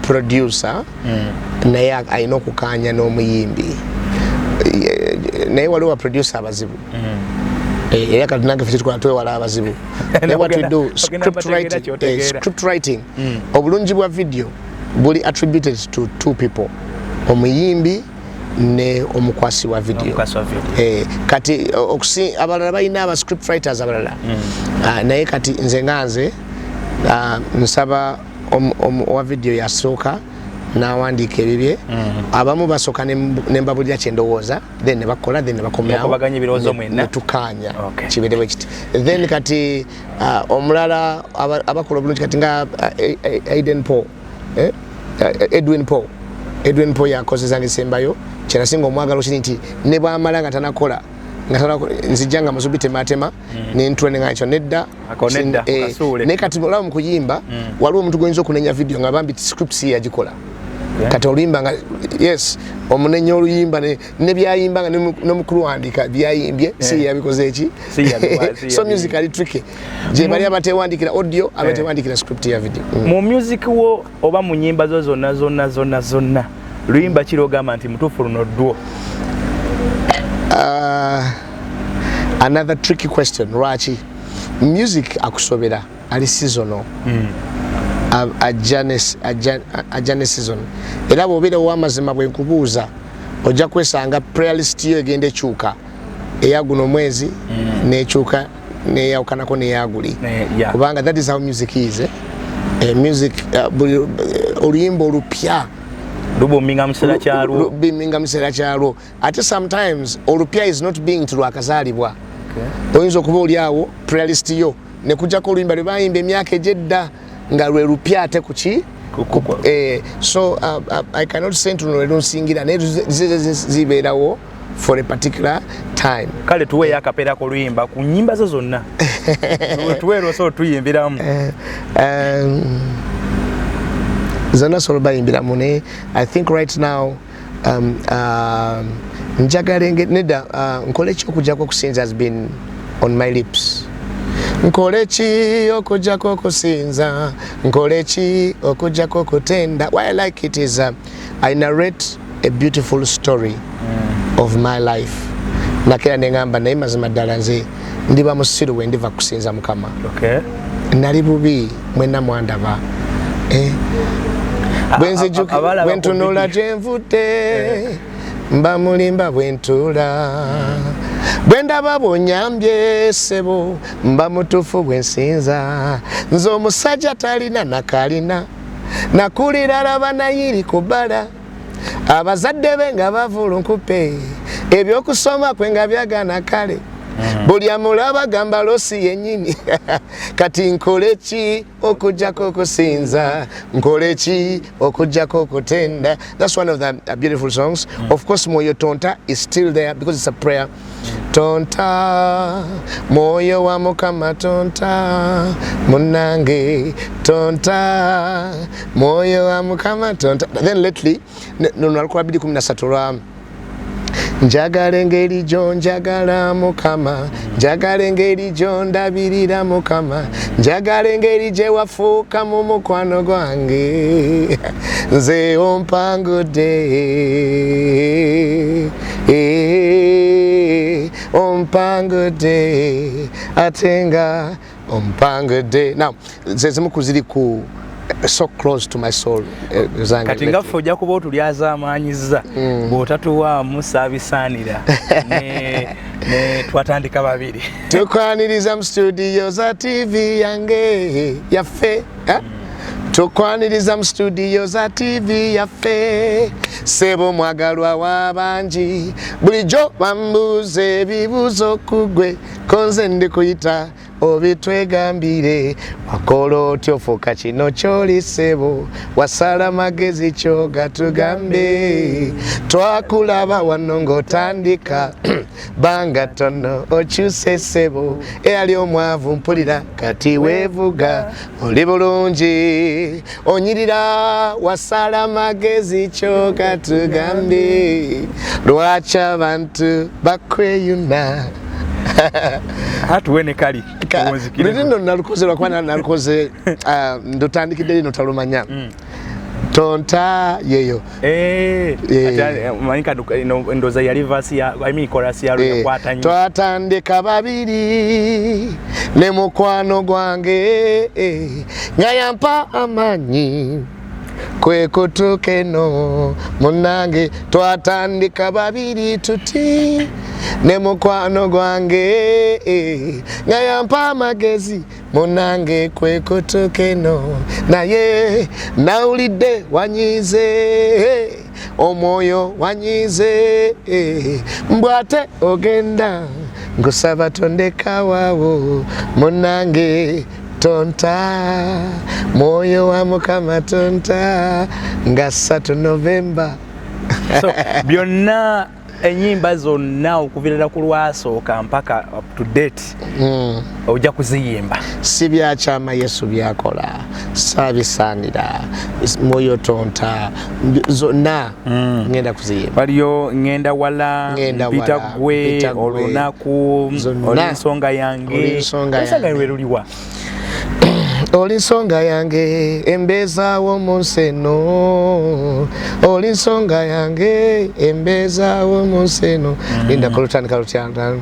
producer naye alina okukanya n'omuyimbi, naye waliwo producer abazibu era kati nange ffe tukola twewala abazibu. What we do, script writing. Obulungi bwa video buli attributed to two people, omuyimbi ne omukwasi wa video. Kati abalala balina aba script writers abalala, naye kati nze nganze nsaba owa video yasooka n'awandiika ebibye, abamu basooka ne mbabulira kye ndowooza, then ne bakola, then ne bakomyawo ne tukanya kibeere bwe kiti. Then kati omulala abakola obulungi kati nga Edwin Paul yakozesanga esembayo kyenasinga omwagalo kiri nti ne bwamala nga tanakola nzijja nga muzubi tematema n'entwene nga ekyo nedda. Naye kati olaba mu kuyimba waliwo omuntu goyinza okunenya video nga bambi script si yagikola. Kati oluyimba nga yes omunenya oluyimba ne byayimba nga n'omukulu wandika byayimbye si yabikoze eki. So music ali tricky gye bali abatewandikira audio abatewandikira script ya video. Mu music wo oba mu nyimba zo zonna luyimba kiri ogamba nti mutuufu luno ddwo? Another tricky question. Lwaki music akusobera ali seasonal. Ajane season. Era bw'obeera ow'amazima bwe nkubuuza ojja kwesanga playlist yo egenda ekyuka eyaguno mwezi nekyuka neyawukanako neyaguli kubanga that is how music is music oluyimba olupya lubuminga mukiseera kyalwo ate sometimes olupya is not being ti lwakazaalibwa oyinza okuba oli awo playlist yo nekujjako oluyimba lwe bayimba emyaka egyedda nga lwe lupya ate kuki so I cannot say nti luno lwensingira naye zibeerawo for a particular time. Kale tuwe akapera ko luyimba ku nyimba zo zonna. Tuwe so tuyimbiramu. Zona solo bayimbiramu ne. I think right now njagalenge neda nkolechi okujja ko kusinza has been on my lips. Nkolechi okujja ko kusinza, nkolechi okujja ko kutenda. Why I like it is I narrate a beautiful story of my life. Nakera nengamba naye mazima ddala nze ndiba musiru we ndiva kusinza Mukama. Okay. Nali bubi mwena mwandaba. Bwenzijuki bwentunula gyenvudde mba mulimba bwentula bwendaba bwonyambye ssebo mba mutuufu bwensinza nze omusajja talina nakalina nakulira laba nayiri ku bbala abazadde be nga bavulunkupe ebyokusoma kwe nga byagana kale buli amulaba gamba losi yennyini kati nkoleki okujjako okusinza nkoleki okujjako okutenda. That's one of the beautiful songs. Of course Moyo Tonta is still there because it's a prayer. Tonta moyo wa Mukama tonta munange tonta moyo wa Mukama tonta. Then lately nalikuwa 2013 njagala engeri gyo njagala Mukama njagala engeri gyo ndabirira Mukama njagala engeri gye wafuuka mu mukwano gwange nze ompangudde ompangudde atenga ompangudde. Now zimu kuziri ku so close to my soul. Kati ngaffe ojja kuba otulyaza amanyiza bw'otatuwaamu saabisaanira ne twatandika babiri tukwaniriza mu studio za TV yange yaffe tukwaniriza mu studio za TV yaffe sebo mwagalwa w'abangi bulijjo bambuuza ebibuuzo ku ggwe konze ndi kuyita obitwegambire wakola otyo fuuka kino ky'oli ssebo wasala magezi kyo gatugambe twakulaba wano ng'otandika banga tono okyuse ssebo eyali omwavu mpulira kati weevuga oli bulungi onyirira wasala magezi kyo gatugambe lwaki abantu bakweyuna hatuwene kali lino nalukoze lwakwana nalukoze ndotandikidde lino talumanya tonta yeyo manika ndoza yali verse ya I mean chorus ya lwe kwatanya twatandika babiri ne mukwano gwange ngayampa amanyi kwe kutukeno munange twatandika babiri tuti ne mukwano gwange ngayampa amagezi munange kwe kutukeno naye nawulidde wanyize omwoyo wanyize mbwate ogenda ngusaba tondeka waawo munange tonta moyo wa Mukama tonta nga 3 November. So byonna enyimba zonna okuvirira ku lwasooka mpaka up to date ojja kuziyimba si byakyama Yesu byakola saabisaanira moyo tonta zonna ngenda kuziyimba waliyo ngenda wala mpita gwe olunaku olensonga yange ensonga lweruliwa oli nsonga yange embezaawo mu nsi eno oli nsonga yange embezaawo mu nsi eno linda kulutandika lutyanda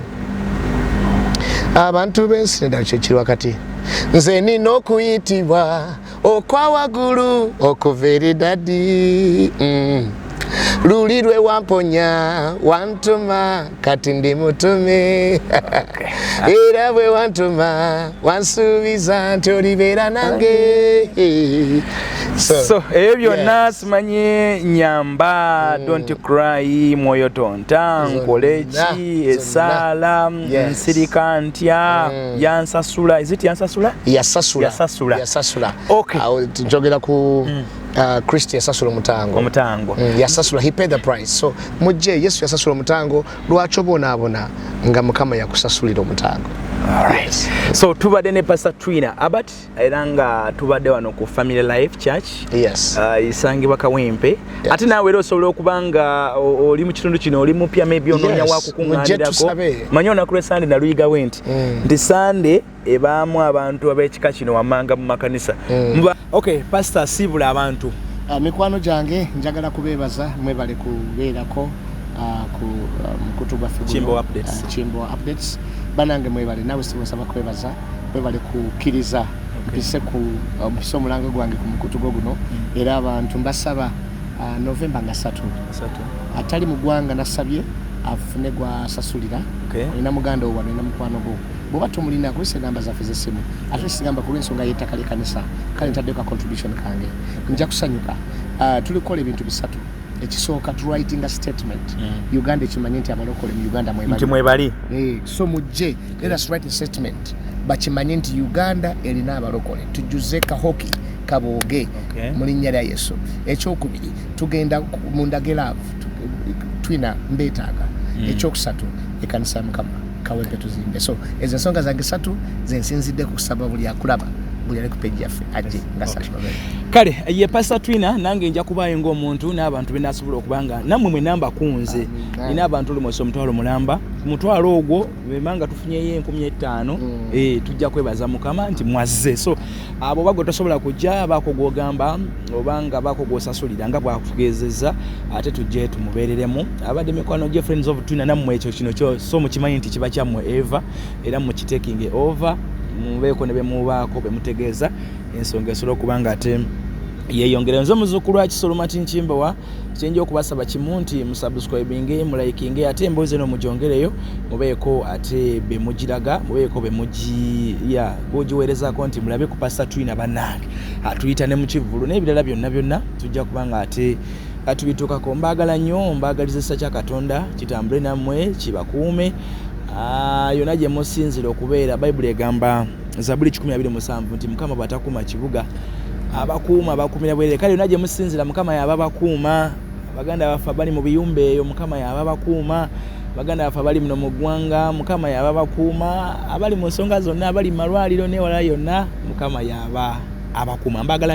abantu b'ensi nedda kyo kiri wakati nze nina okuyitibwa okwa waggulu okuva eri dadi lulirwe wamponya wantuma kati ndi mutume era bwe wantuma wansuubiza nti olibeera nange. So ebyo byonna simanye nyamba don't cry mwoyo tonta nkoleki esaala nsirika ntya yansasula is it yansasula yasasula okay njogera ku Christ yasasula omutango yasasula he paid the price. So mujje Yesu yasasula omutango lwaki obonaabona nga Mukama yakusasulira omutango. Alright. So tubadde ne Pastor Twina Herbert era nga tubadde wano ku Family Life Church. Yes. Isangibwa Kawempe. Ate naawe era osobola okubanga oli mu kitundu kino oli mupya maybe onoonya wakukuŋŋaanirako. Manyi olunaku lwe Sunday naluyigawo nti Sunday ebaamu abantu ab'ekika kino wammanga mu makanisa. Okay, Pastor siibula abantu. Mikwano gyange njagala kubeebaza mwebale kubeerako ku mukutu gwaffe Chimbo Updates. Banange mwebale nawe sibosaba kwebaza mwebale kukkiriza mpise ku mpise omulango gwange ku mukutu guno era abantu mbasaba November nga 3 atali mu gwanga nasabye afune gwa sasulira ina muganda owa ina mukwano gwo bwoba tumulina kwese namba zaffe z'essimu ate sigamba ku lw'ensonga y'ettaka kanisa kale ntaddeko ka contribution kange nja kusanyuka tulikola ebintu bisatu. Ekisooka to writing a statement Uganda ekimanyi nti abalokole mu Uganda mwebali so mujje let us write a statement bakimanyi nti Uganda erina abalokole tujjuze kahoki kabooge mu linnya lya Yesu. Ekyokubiri tugenda mu ndagera Twina mbeetaaga. Ekyokusatu ekkanisa ya Mukama Kawempe tuzimbe. So ezo ensonga zange 3 zensinzidde ku kusaba buli akulaba buli ali ku page yaffe ajje nga 3 kale ye Pastor Twina nange nja kubaayo ng'omuntu n'abantu benasobola okubanga nammwe mwe namba kunze nina abantu olimoso omutwalo mulamba mutwalo ogwo bemanga tufunyeyo 15,000 tujja kwebaza Mukama nti mwazze. So abo bago tosobola kujja bako gwogamba obanga bako gwosasulira nga bwakugezeza ate tujje tumubeereremu abadde mikwano gye Friends of Twina nammwe ekyo kino kyo so mukimanyi nti kiba kyammwe eva era mukitaking over mubeeko ne bemubaako bemutegeeza ensonga esobola okubanga ate yeyongera nzo muzukulu akisoloma tinchimbawa kyenje okubasaba kimu nti musubscribing mulaiking ate Emboozi no mujongereyo mubeeko ate bemugiraga mubeeko bemugi bojiwerezaako nti mulabe ku Pastor Twina bannange atuyita ne mu kivulu n'ebirala byonna tujja kubanga ate atubituukako. Mbaagala nnyo mbaagalizisa kya Katonda kitambule nammwe kibakuume yonna gye musinzira okubeera. Bayibuli egamba Zaburi 127 nti Mukama bw'atakuuma kibuga abakuuma bakumira bwerere. Kale yonna gye musinzira Mukama yaba bakuuma. Baganda baffe bali mu biyumba eyo Mukama yaba bakuuma. Baganda baffe bali muno mu ggwanga Mukama yaba bakuuma. Abali mu nsonga zonna abali mu malwaliro n'ewala yonna Mukama yaba abakuuma. Mbaagala